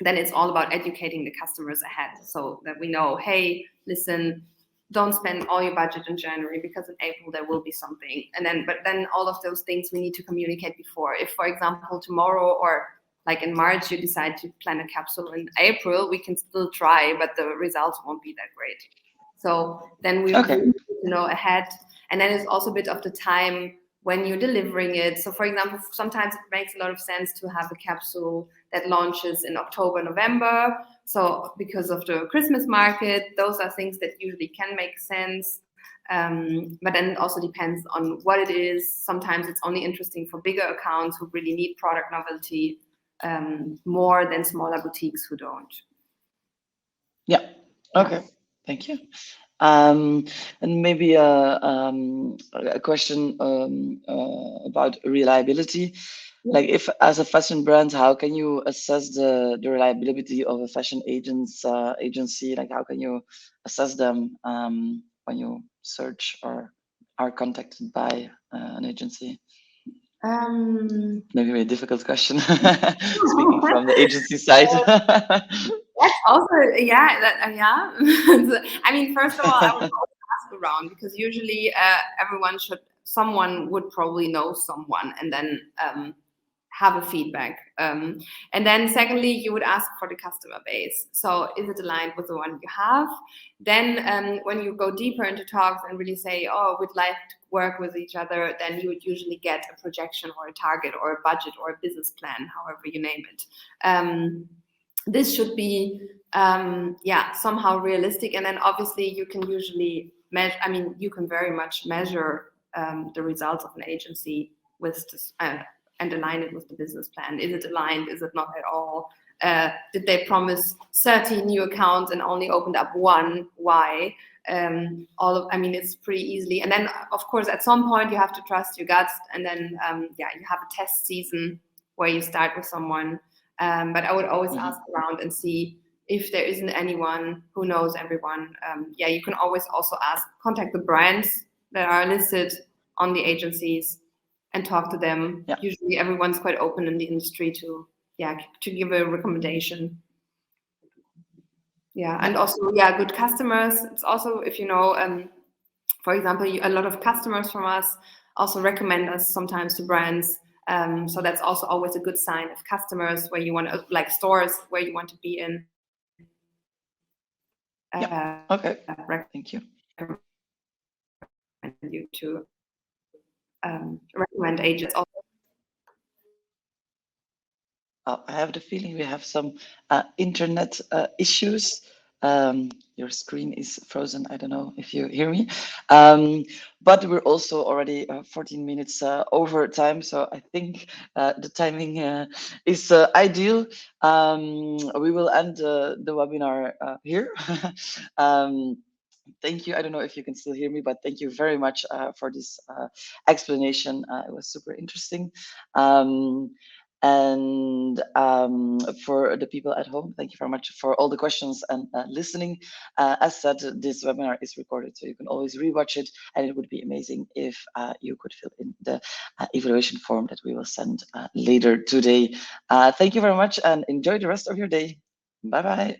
then it's all about educating the customers ahead, so that we know, hey, listen, don't spend all your budget in January, because in April there will be something. But then all of those things we need to communicate before. If, for example, tomorrow or like in March you decide to plan a capsule in April, we can still try, but the results won't be that great. So then we Okay. need to know ahead. And then it's also a bit of the time when you're delivering it. So for example, sometimes it makes a lot of sense to have a capsule that launches in October, November. So because of the Christmas market, those are things that usually can make sense. But then it also depends on what it is. Sometimes it's only interesting for bigger accounts who really need product novelty more than smaller boutiques who don't. Yeah. Okay. Thank you. And maybe a question about reliability. Like, if as a fashion brand, how can you assess the reliability of a fashion agency? Like, how can you assess them when you search or are contacted by an agency? Maybe a difficult question, speaking from the agency side. That's also, yeah. I mean, first of all, I would also ask around, because usually someone would probably know someone, and then have a feedback. And then secondly, you would ask for the customer base. So is it aligned with the one you have? Then when you go deeper into talks and really say, oh, we'd like to work with each other, then you would usually get a projection or a target or a budget or a business plan, however you name it. This should be, somehow realistic. And then obviously you can usually measure, I mean, you can very much measure the results of an agency with this, and align it with the business plan. Is it aligned? Is it not at all? Did they promise 30 new accounts and only opened up one? Why? I mean, it's pretty easily. And then, of course, at some point you have to trust your guts. And then, you have a test season where you start with someone. But I would always ask around and see if there isn't anyone who knows everyone. You can always also contact the brands that are listed on the agencies and talk to them. Yeah. Usually everyone's quite open in the industry to give a recommendation. Yeah, and also, good customers. It's also, if you know, for example, a lot of customers from us also recommend us sometimes to brands. So that's also always a good sign of customers where you want to, like stores where you want to be in. Okay. Thank you. You to recommend agents also. I have the feeling we have some internet issues. Your screen is frozen. I don't know if you hear me. But we're also already 14 minutes over time. So I think the timing is ideal. We will end the webinar here. Thank you. I don't know if you can still hear me, but thank you very much for this explanation. It was super interesting. And for the people at home, thank you very much for all the questions and listening. As said, this webinar is recorded, so you can always rewatch it, and it would be amazing if you could fill in the evaluation form that we will send later today. Thank you very much, and enjoy the rest of your day. Bye-bye.